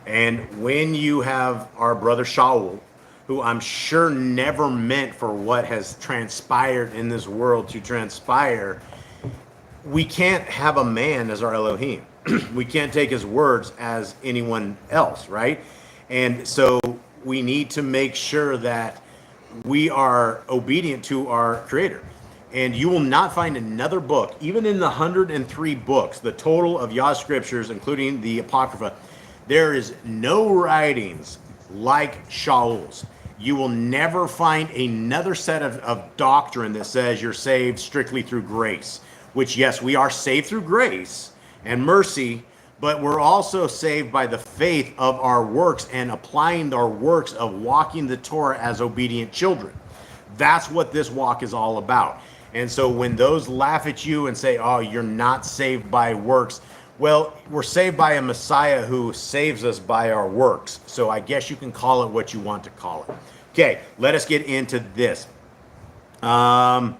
Speaker 2: And when you have our brother Shaul, who I'm sure never meant for what has transpired in this world to transpire, we can't have a man as our Elohim. We can't take his words as anyone else, right? And so we need to make sure that we are obedient to our Creator. And you will not find another book, even in the 103 books, the total of Yah Scriptures, including the Apocrypha, there is no writings like Shaul's. You will never find another set of doctrine that says you're saved strictly through grace, which, yes, we are saved through grace and mercy, but we're also saved by the faith of our works and applying our works of walking the Torah as obedient children. That's what this walk is all about. And so when those laugh at you and say, oh, you're not saved by works, well, we're saved by a Messiah who saves us by our works. So I guess you can call it what you want to call it. Okay, let us get into this. I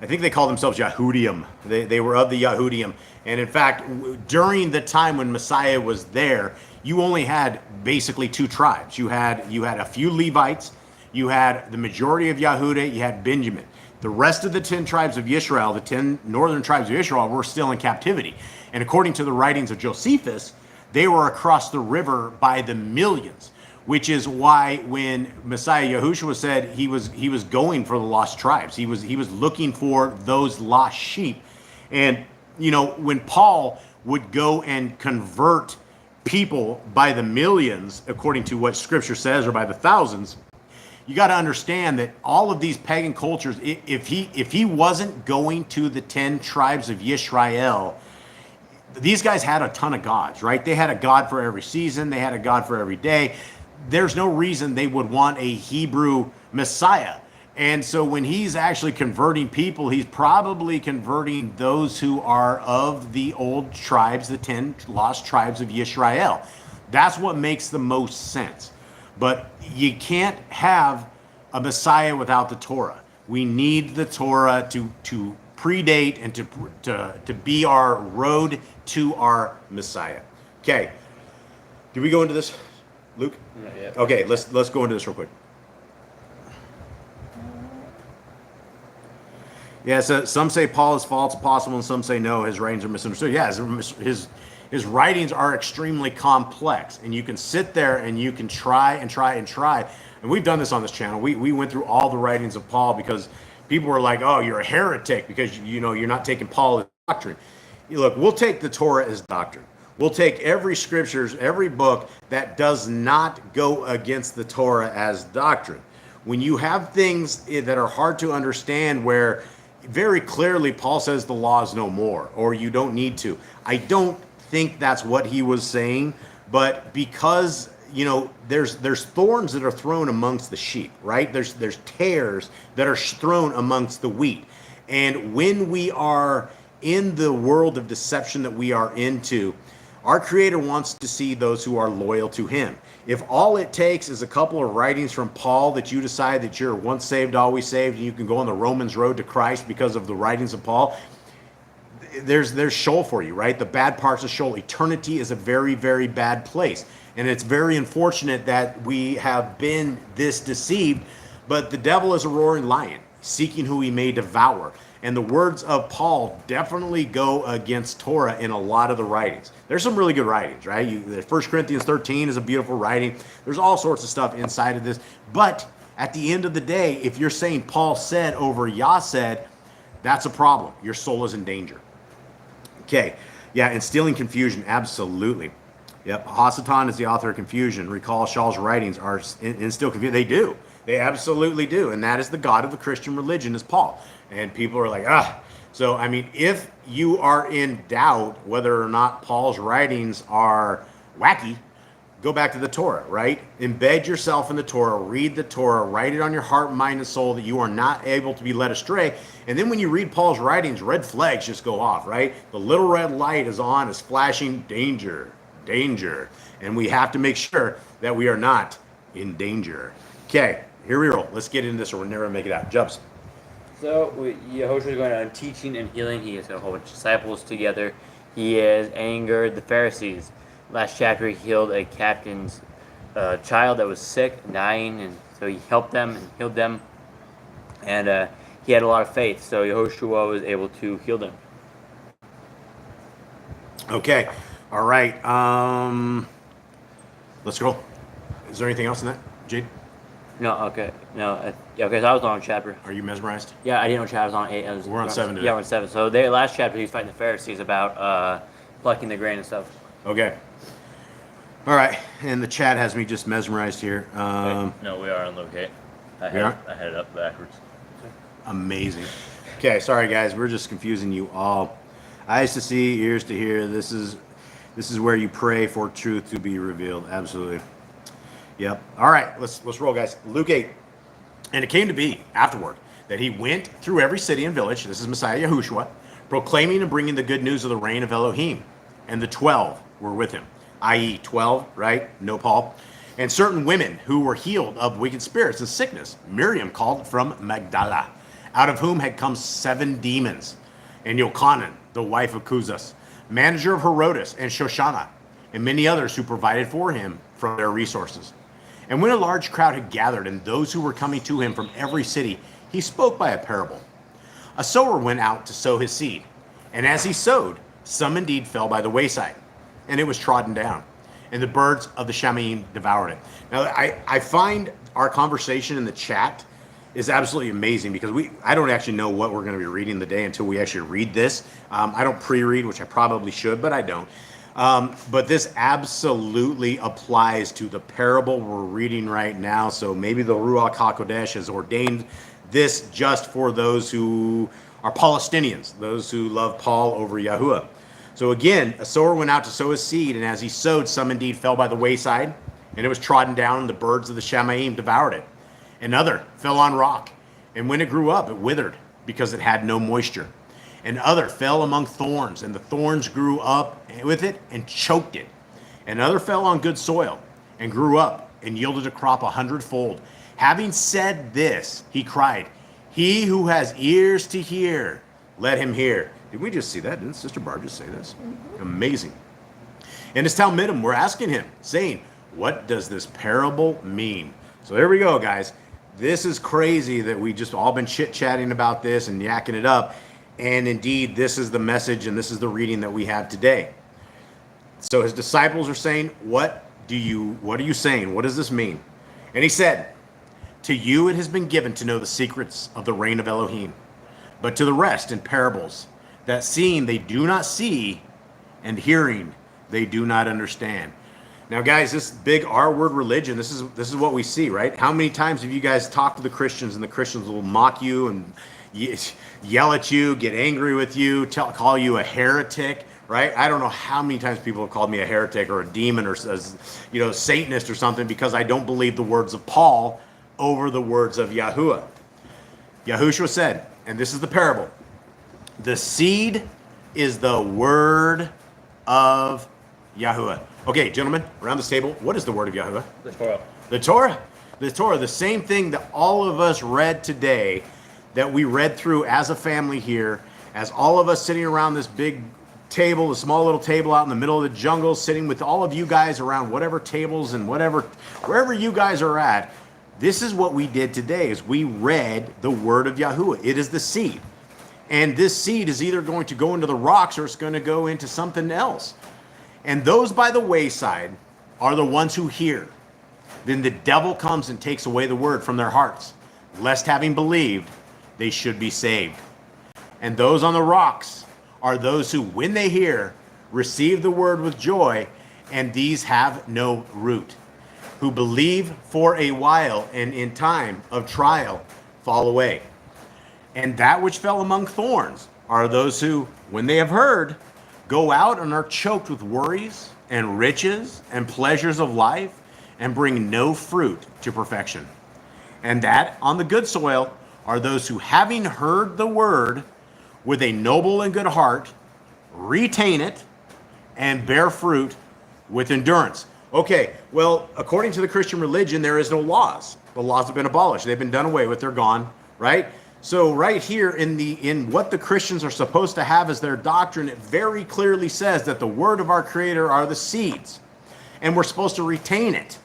Speaker 2: think they call themselves Yahudim. They were of the Yahudim. And in fact, during the time when Messiah was there, you only had basically two tribes. You had a few Levites, you had the majority of Yehuda, you had Benjamin. The rest of the 10 tribes of Israel, the 10 northern tribes of Israel, were still in captivity. And according to the writings of Josephus, they were across the river by the millions, which is why when Messiah Yahushua said he was going for the lost tribes, he was looking for those lost sheep. And you know, when Paul would go and convert people by the millions, according to what Scripture says, or by the thousands, you got to understand that all of these pagan cultures, if he wasn't going to the 10 tribes of Yisrael, these guys had a ton of gods, right? They had a god for every season. They had a god for every day. There's no reason they would want a Hebrew Messiah. And so when he's actually converting people, he's probably converting those who are of the old tribes, the 10 lost tribes of Yisrael. That's what makes the most sense. But you can't have a Messiah without the Torah. We need the Torah to predate and to be our road to our Messiah. Okay. Did we go into this, Luke?
Speaker 5: Not yet.
Speaker 2: Okay, let's go into this real quick. Yeah, so some say Paul is false apostle, and some say no, his writings are misunderstood. Yeah, his writings are extremely complex, and you can sit there and you can try and try and try. And we've done this on this channel. We went through all the writings of Paul because people were like, "Oh, you're a heretic because you're not taking Paul as doctrine." Look, we'll take the Torah as doctrine. We'll take every scriptures, every book that does not go against the Torah as doctrine. When you have things that are hard to understand, where very clearly Paul says the law is no more, or you don't need to. I don't think that's what he was saying, but because there's thorns that are thrown amongst the sheep, right? There's tares that are thrown amongst the wheat. And when we are in the world of deception that we are into, Our Creator wants to see those who are loyal to Him. If all it takes is a couple of writings from Paul that you decide that you're once saved, always saved, and you can go on the Romans road to Christ because of the writings of Paul, there's Sheol for you, right? The bad parts of Sheol. Eternity is a very, very bad place. And it's very unfortunate that we have been this deceived, but the devil is a roaring lion, seeking who he may devour. And the words of Paul definitely go against Torah in a lot of the writings. There's some really good writings, right? 1 Corinthians 13 is a beautiful writing. There's all sorts of stuff inside of this. But at the end of the day, if you're saying Paul said over Yah said, that's a problem. Your soul is in danger. Okay. Yeah, instilling confusion, absolutely. Yep. Hasatan is the author of confusion. Recall Shaul's writings are instill confusion. They do. They absolutely do. And that is the God of the Christian religion is Paul. And people are like, So, I mean, if you are in doubt whether or not Paul's writings are wacky, go back to the Torah, right? Embed yourself in the Torah, read the Torah, write it on your heart, mind, and soul that you are not able to be led astray. And then when you read Paul's writings, red flags just go off, right? The little red light is on, is flashing, danger, danger. And we have to make sure that we are not in danger. Okay, here we roll. Let's get into this or we'll never make it out. Jumps.
Speaker 3: So Yahushua is going on teaching and healing. He has got a whole bunch of disciples together. He has angered the Pharisees. Last chapter, he healed a captain's child that was sick, dying, and so he helped them and healed them. And he had a lot of faith, so Yahushua was able to heal them.
Speaker 2: Okay, all right. Let's go. Is there anything else in that, Jade?
Speaker 3: No, okay. No, okay, so I was on chapter.
Speaker 2: Are you mesmerized?
Speaker 3: Yeah, I didn't know chapter was on 8.
Speaker 2: We're on 7 today.
Speaker 3: Yeah, we're on 7. So last chapter, he was fighting the Pharisees about plucking the grain and stuff.
Speaker 2: Okay. All right, and the chat has me just mesmerized here.
Speaker 5: No, we are on locate. I had it up backwards.
Speaker 2: Amazing. Okay, sorry guys, we're just confusing you all. Eyes to see, ears to hear. This is where you pray for truth to be revealed. Absolutely. Yep. All right, let's roll, guys. Luke 8. And it came to be afterward that he went through every city and village. This is Messiah Yahushua, proclaiming and bringing the good news of the reign of Elohim. And the 12 were with him, i.e., 12, right? No Paul. And certain women who were healed of wicked spirits and sickness. Miriam called from Magdala, out of whom had come 7 demons. And Yochanan, the wife of Cusas, manager of Herodes and Shoshana, and many others who provided for him from their resources. And when a large crowd had gathered, and those who were coming to him from every city, he spoke by a parable. A sower went out to sow his seed, and as he sowed, some indeed fell by the wayside, and it was trodden down, and the birds of the Shamaim devoured it. Now, I find our conversation in the chat is absolutely amazing because I don't actually know what we're going to be reading the day until we actually read this. I don't pre-read, which I probably should, but I don't. But this absolutely applies to the parable we're reading right now. So maybe the Ruach HaKodesh has ordained this just for those who are Palestinians, those who love Paul over Yahuwah. So again, a sower went out to sow his seed, and as he sowed, some indeed fell by the wayside, and it was trodden down, and the birds of the Shamaim devoured it. Another fell on rock, and when it grew up, it withered because it had no moisture. And other fell among thorns, and the thorns grew up with it and choked it. And other fell on good soil and grew up and yielded a crop 100-fold. Having said this, he cried, "He who has ears to hear, let him hear." Did we just see that? Didn't Sister Barb just say this? Mm-hmm. Amazing. And his Talmidim were asking him, saying, "What does this parable mean?" So there we go, guys. This is crazy that we just all been chit-chatting about this and yakking it up. And indeed, this is the message and this is the reading that we have today. So his disciples are saying, what are you saying? What does this mean? And he said, "To you it has been given to know the secrets of the reign of Elohim, but to the rest in parables, that seeing they do not see, and hearing they do not understand." Now, guys, this big R-word religion, this is what we see, right? How many times have you guys talked to the Christians, and the Christians will mock you and yell at you, get angry with you, call you a heretic, right? I don't know how many times people have called me a heretic or a demon or Satanist or something because I don't believe the words of Paul over the words of Yahuwah. Yahushua said, and this is the parable, "The seed is the word of Yahuwah. Okay, gentlemen, around this table, what is the word of Yahuwah?
Speaker 5: The Torah.
Speaker 2: The Torah. The Torah, the same thing that all of us read today, that we read through as a family here, as all of us sitting around this big table, the small little table out in the middle of the jungle, sitting with all of you guys around whatever tables and wherever you guys are at. This is what we did today, is we read the word of Yahuwah. It is the seed. And this seed is either going to go into the rocks or it's going to go into something else. And those by the wayside are the ones who hear. Then the devil comes and takes away the word from their hearts, lest having believed, they should be saved. And those on the rocks are those who, when they hear, receive the word with joy, and these have no root, who believe for a while, and in time of trial fall away. And that which fell among thorns are those who, when they have heard, go out and are choked with worries and riches and pleasures of life, and bring no fruit to perfection. And that on the good soil are those who, having heard the word with a noble and good heart, retain it and bear fruit with endurance. Okay, well, according to the Christian religion, there is no laws. The laws have been abolished. They've been done away with. They're gone, right? So right here in what the Christians are supposed to have as their doctrine, it very clearly says that the word of our Creator are the seeds, and we're supposed to retain it.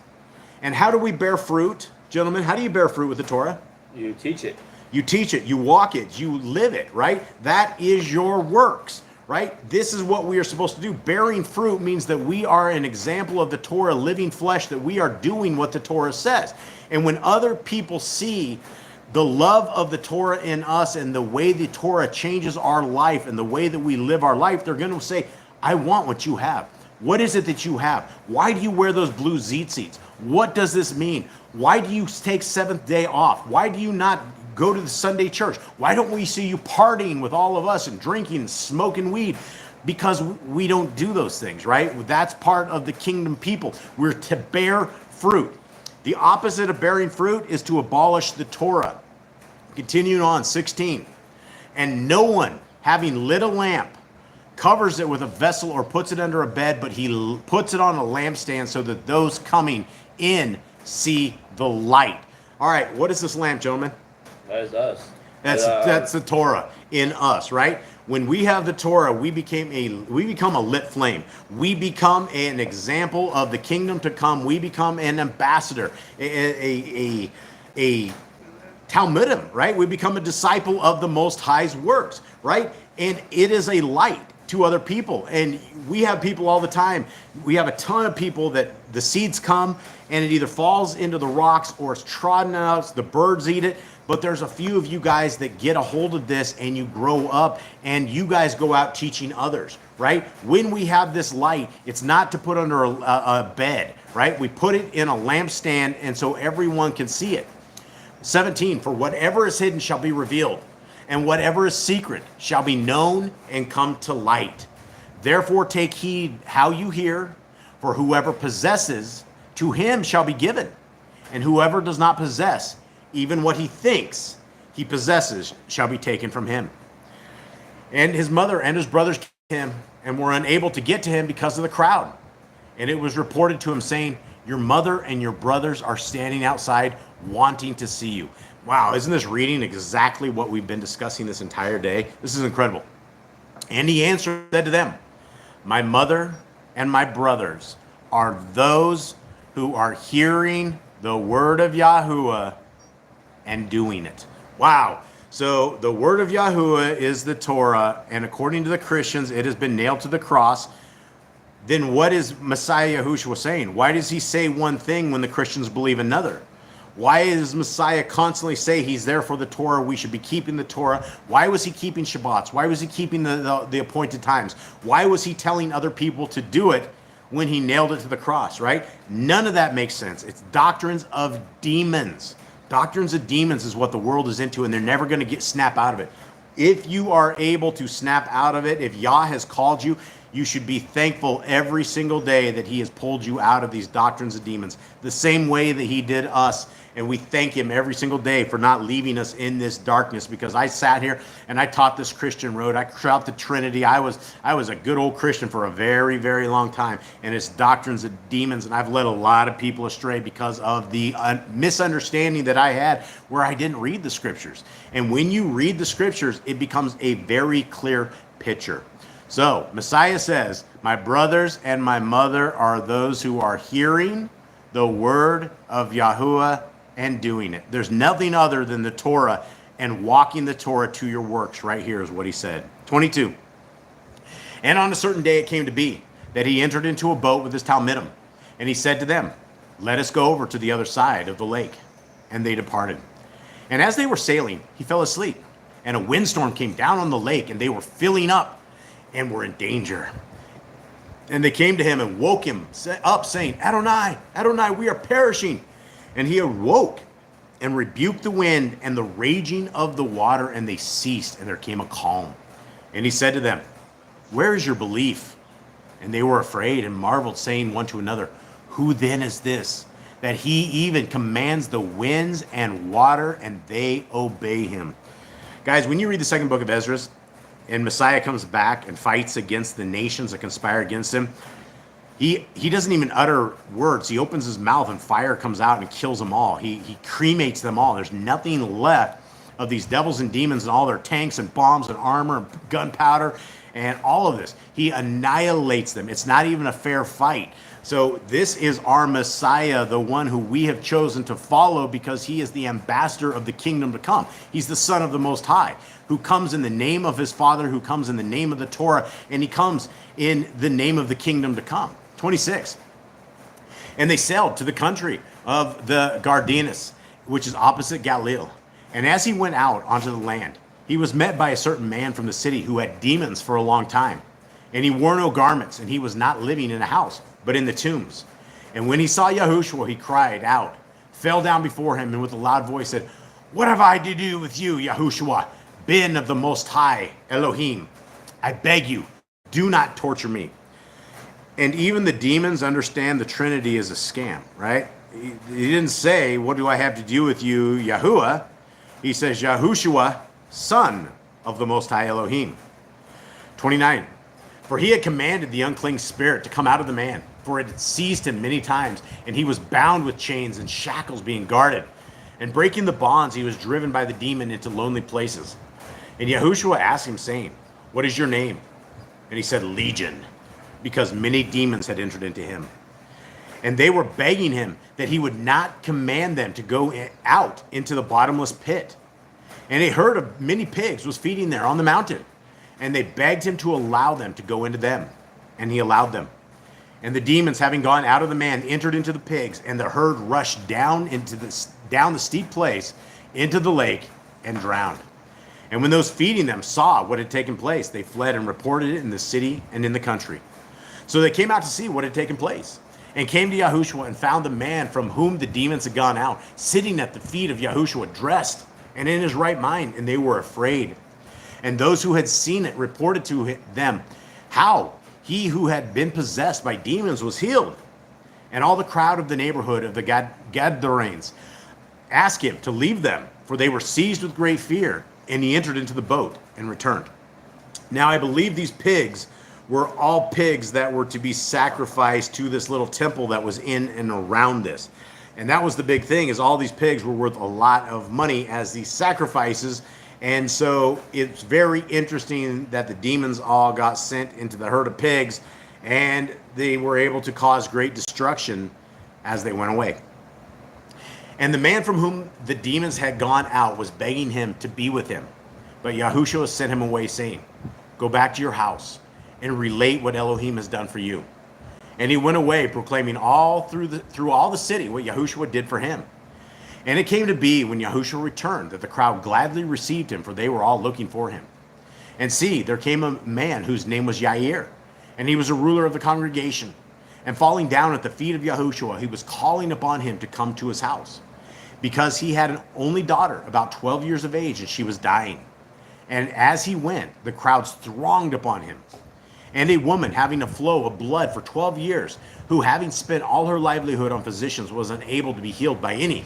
Speaker 2: And how do we bear fruit, gentlemen? How do you bear fruit with the Torah?
Speaker 3: You teach it.
Speaker 2: You teach it, you walk it, you live it, right? That is your works, right? This is what we are supposed to do. Bearing fruit means that we are an example of the Torah, living flesh, that we are doing what the Torah says. And when other people see the love of the Torah in us and the way the Torah changes our life and the way that we live our life, they're going to say, I want what you have. What is it that you have? Why do you wear those blue tzitzits? What does this mean? Why do you take seventh day off? Why do you not go to the Sunday church? Why don't we see you partying with all of us and drinking and smoking weed? Because we don't do those things, right? That's part of the kingdom people. We're to bear fruit. The opposite of bearing fruit is to abolish the Torah. Continuing on, 16. And no one, having lit a lamp, covers it with a vessel or puts it under a bed, but he puts it on a lampstand so that those coming in see the light. All right, what is this lamp, gentlemen?
Speaker 5: That is us.
Speaker 2: That's the Torah in us, right? When we have the Torah, we become a lit flame. We become an example of the kingdom to come. We become an ambassador, a Talmudim, right? We become a disciple of the Most High's works, right? And it is a light to other people. And we have people all the time. We have a ton of people that the seeds come and it either falls into the rocks or it's trodden out, the birds eat it. But there's a few of you guys that get a hold of this and you grow up and you guys go out teaching others, right? When we have this light, it's not to put under a bed, right? We put it in a lampstand and so everyone can see it. 17, for whatever is hidden shall be revealed, and whatever is secret shall be known and come to light. Therefore take heed how you hear, for whoever possesses, to him shall be given, and whoever does not possess, even what he thinks he possesses shall be taken from him. And his mother and his brothers came to him and were unable to get to him because of the crowd. And it was reported to him, saying, your mother and your brothers are standing outside wanting to see you. Wow, isn't this reading exactly what we've been discussing this entire day? This is incredible. And he answered, said to them, my mother and my brothers are those who are hearing the word of Yahuwah and doing it. Wow. So the word of Yahuwah is the Torah, and according to the Christians, it has been nailed to the cross. Then what is Messiah Yahushua saying? Why does he say one thing when the Christians believe another? Why does Messiah constantly say he's there for the Torah? We should be keeping the Torah. Why was he keeping Shabbats? Why was he keeping the appointed times? Why was he telling other people to do it when he nailed it to the cross, right? None of that makes sense. It's doctrines of demons. Doctrines of demons is what the world is into, and they're never going to snap out of it. If you are able to snap out of it, if Yah has called you, You should be thankful every single day that he has pulled you out of these doctrines of demons, the same way that he did us. And we thank him every single day for not leaving us in this darkness, because I sat here and I taught this Christian road. I taught the Trinity. I was a good old Christian for a very, very long time. And it's doctrines of demons. And I've led a lot of people astray because of the misunderstanding that I had where I didn't read the scriptures. And when you read the scriptures, it becomes a very clear picture. So Messiah says, my brothers and my mother are those who are hearing the word of Yahuwah and doing it. There's nothing other than the Torah and walking the Torah to your works. Right here is what he said. 22. And on a certain day it came to be that he entered into a boat with his Talmidim, and he said to them, let us go over to the other side of the lake. And they departed. And as they were sailing, he fell asleep, and a windstorm came down on the lake, and they were filling up and were in danger. And they came to him and woke him up, saying, Adonai, Adonai, we are perishing. And he awoke and rebuked the wind and the raging of the water, and they ceased, and there came a calm. And he said to them, where is your belief? And they were afraid and marveled, saying one to another, who then is this, that he even commands the winds and water, and they obey him? Guys, when you read the second book of Ezra, and Messiah comes back and fights against the nations that conspire against him, he doesn't even utter words. He opens his mouth and fire comes out and kills them all. He cremates them all. There's nothing left of these devils and demons and all their tanks and bombs and armor and gunpowder and all of this. He annihilates them. It's not even a fair fight. So this is our Messiah, the one who we have chosen to follow, because he is the ambassador of the kingdom to come. He's the Son of the Most High, who comes in the name of his Father, who comes in the name of the Torah, and he comes in the name of the kingdom to come. 26. And they sailed to the country of the Gardanes, which is opposite Galilee. And as he went out onto the land, he was met by a certain man from the city who had demons for a long time. And he wore no garments, and he was not living in a house, but in the tombs. And when he saw Yahushua, he cried out, fell down before him, and with a loud voice said, what have I to do with you, Yahushua, Ben of the Most High, Elohim? I beg you, do not torture me. And even the demons understand the Trinity is a scam, right? He didn't say, what do I have to do with you, Yahuwah? He says, Yahushua, Son of the Most High Elohim. 29. For he had commanded the unclean spirit to come out of the man, for it had seized him many times, and he was bound with chains and shackles, being guarded. And breaking the bonds, he was driven by the demon into lonely places. And Yahushua asked him, saying, what is your name? And he said, Legion, because many demons had entered into him. And they were begging him that he would not command them to go out into the bottomless pit. And a herd of many pigs was feeding there on the mountain. And they begged him to allow them to go into them. And he allowed them. And the demons, having gone out of the man, entered into the pigs. And the herd rushed down the steep place into the lake and drowned. And when those feeding them saw what had taken place, they fled and reported it in the city and in the country. So they came out to see what had taken place, and came to Yahushua and found the man from whom the demons had gone out, sitting at the feet of Yahushua, dressed and in his right mind, and they were afraid. And those who had seen it reported to them how he who had been possessed by demons was healed. And all the crowd of the neighborhood of the Gadarenes asked him to leave them, for they were seized with great fear. And he entered into the boat and returned. Now I believe these pigs were all pigs that were to be sacrificed to this little temple that was in and around this. And that was the big thing, is all these pigs were worth a lot of money as these sacrifices. And so it's very interesting that the demons all got sent into the herd of pigs, and they were able to cause great destruction as they went away. And the man from whom the demons had gone out was begging him to be with him. But Yahushua sent him away, saying, go back to your house and relate what Elohim has done for you. And he went away, proclaiming all through all the city what Yahushua did for him. And it came to be, when Yahushua returned, that the crowd gladly received him, for they were all looking for him. And see, there came a man whose name was Yair, and he was a ruler of the congregation. And falling down at the feet of Yahushua, he was calling upon him to come to his house, because he had an only daughter, about 12 years of age, and she was dying. And as he went, the crowds thronged upon him. and a woman having a flow of blood for 12 years, who having spent all her livelihood on physicians was unable to be healed by any,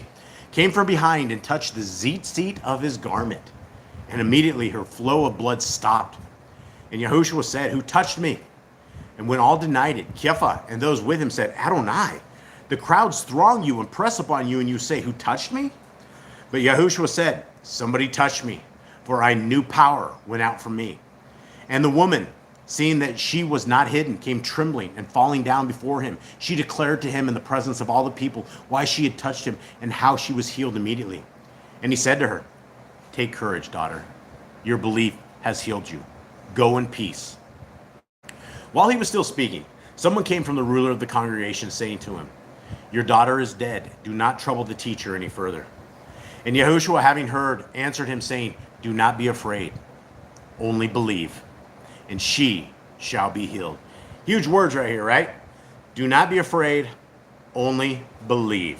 Speaker 2: came from behind and touched the seat of his garment. And immediately her flow of blood stopped. And Yahushua said, "Who touched me?" And when all denied it, Kepha and those with him said, "Adonai, the crowds throng you and press upon you, and you say, 'Who touched me?'" But Yahushua said, "Somebody touched me, for I knew power went out from me." And the woman, seeing that she was not hidden, came trembling and falling down before him. She declared to him in the presence of all the people why she had touched him and how she was healed immediately. And he said to her, "Take courage, daughter. Your belief has healed you. Go in peace." While he was still speaking, someone came from the ruler of the congregation, saying to him, "Your daughter is dead. Do not trouble the teacher any further." And Yahushua, having heard, answered him, saying, "Do not be afraid. Only believe, and she shall be healed." Huge words right here, right? Do not be afraid. Only believe.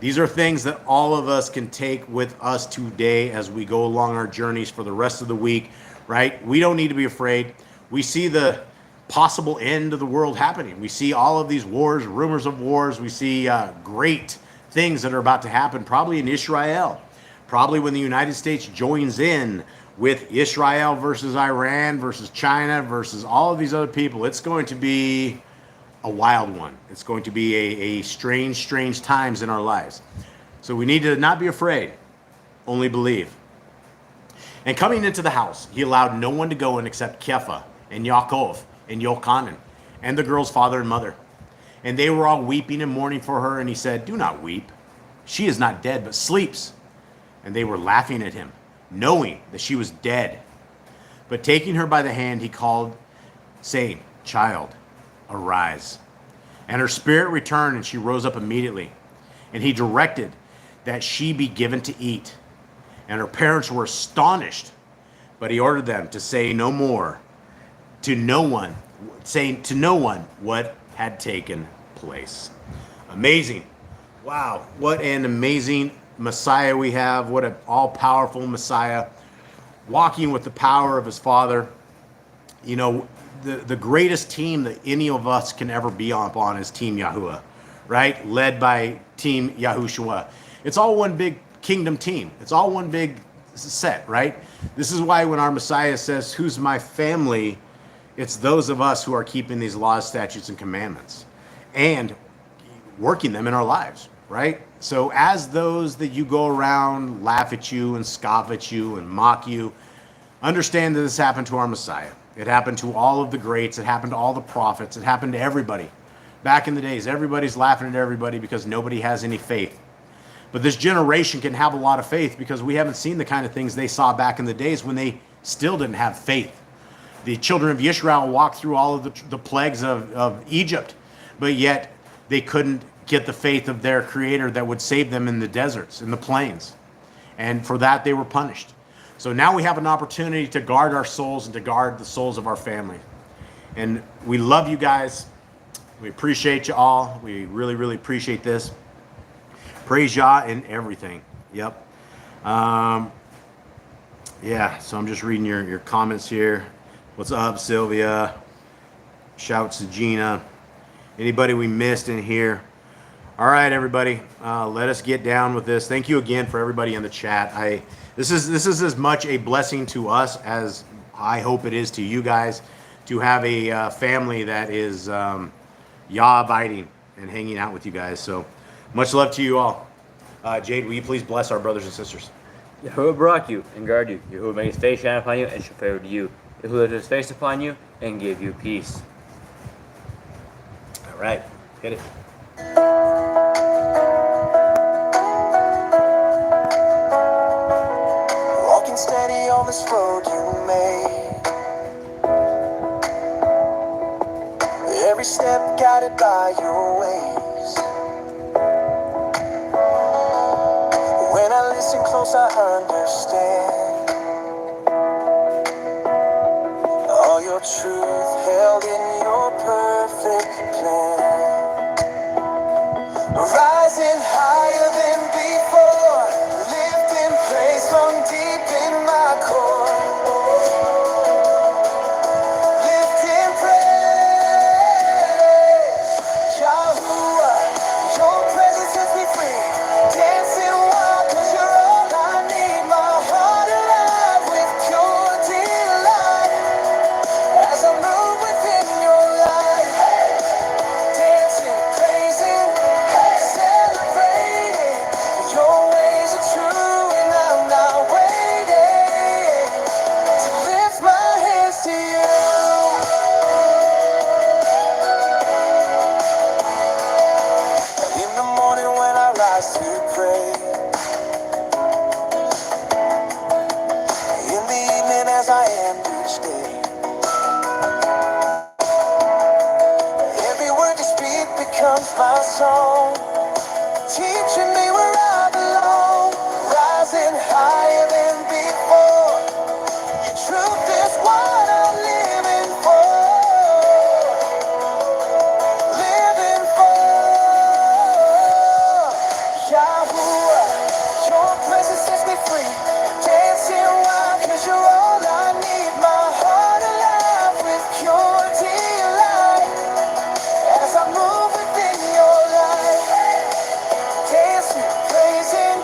Speaker 2: These are things that all of us can take with us today as we go along our journeys for the rest of the week, right? We don't need to be afraid. We see the possible end of the world happening. We see all of these wars, rumors of wars. We see great things that are about to happen, probably in Israel, probably when the United States joins in with Israel versus Iran versus China versus all of these other people. It's going to be a wild one. It's going to be a strange times in our lives. So we need to not be afraid, only believe. And coming into the house, he allowed no one to go in except Kepha and Yaakov and Yochanan and the girl's father and mother. And they were all weeping and mourning for her. And he said, "Do not weep. She is not dead, but sleeps." And they were laughing at him, knowing that she was dead. But taking her by the hand, he called, saying, "Child, arise." And her spirit returned, and she rose up immediately. And he directed that she be given to eat. And her parents were astonished, but he ordered them to say no more to no one, saying to no one what had taken place. Amazing. Wow, what an amazing Messiah we have. What an all-powerful Messiah, walking with the power of his Father. You know, the greatest team that any of us can ever be on is Team Yahuwah, right? Led by Team Yahushua. It's all one big kingdom team. It's all one big set, right? This is why when our Messiah says, "Who's my family?" it's those of us who are keeping these laws, statutes, and commandments and working them in our lives, right? So as those that you go around laugh at you and scoff at you and mock you, understand that this happened to our Messiah. It happened to all of the greats. It happened to all the prophets. It happened to everybody. Back in the days, everybody's laughing at everybody because nobody has any faith. But this generation can have a lot of faith because we haven't seen the kind of things they saw back in the days when they still didn't have faith. The children of Israel walked through all of the plagues of Egypt, but yet they couldn't get the faith of their creator that would save them in the deserts, in the plains. And for that, they were punished. So now we have an opportunity to guard our souls and to guard the souls of our family. And we love you guys. We appreciate you all. We really, really appreciate this. Praise Yah in everything. Yep. Yeah, so I'm just reading your comments here. What's up, Sylvia? Shouts to Gina. Anybody we missed in here? All right, everybody. Let us get down with this. Thank you again for everybody in the chat. This is as much a blessing to us as I hope it is to you guys to have a family that is Yah abiding and hanging out with you guys. So much love to you all. Jade, will you please bless our brothers and sisters?
Speaker 3: Yahuwah brought you and guard you. Yahuwah make his face shine upon you and show favor to you. Yahuwah lift his face upon you and give you peace.
Speaker 2: All right, hit it.
Speaker 1: Walking steady on this road you made. Every step guided by your ways. When I listen close, I understand all your truth held in your perfect plan. Rising higher than before, lifting praise from deep in my core. Lifting praise. becomes my song, teaching me where I belong, rising higher than before. Your truth is what I'm living for, living for. Yahuwah, your presence sets me free, dancing wild 'cause you're all I need. My heart alive with pure delight as I move within your light, dancing, praising,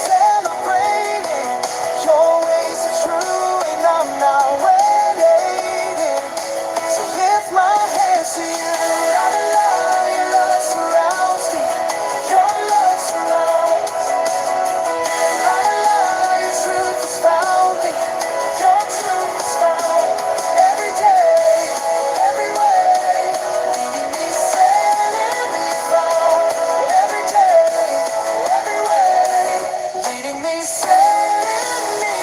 Speaker 1: celebrating. Your ways are true and I'm not waiting. So lift my hands to you. Your love surrounds me. Your love surrounds. Your truth is found me. Your truth is found every day, every way. Leading me, setting me found every day, every way. Leading me, setting me.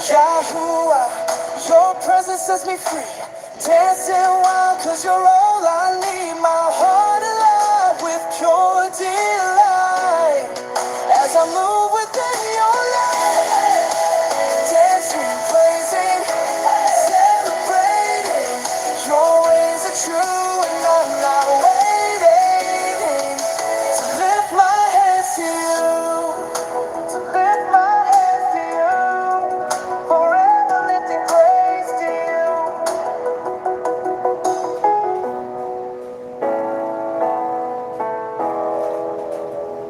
Speaker 1: Yahuwah, your presence sets me free, dancing wild 'cause you're all I need. My heart alive with pure delight as I move within your light, dancing, praising, celebrating. Your ways are true and I'm not waiting. To lift my hands to you, to lift my hands to you, forever lifting praise to you.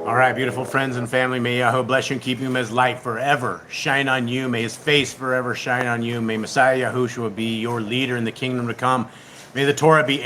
Speaker 2: All right, beautiful friends and family, may Yahweh bless you and keep you. May his light forever shine on you. May his face forever shine on you. May Messiah Yahushua be your leader in the kingdom to come. May the Torah be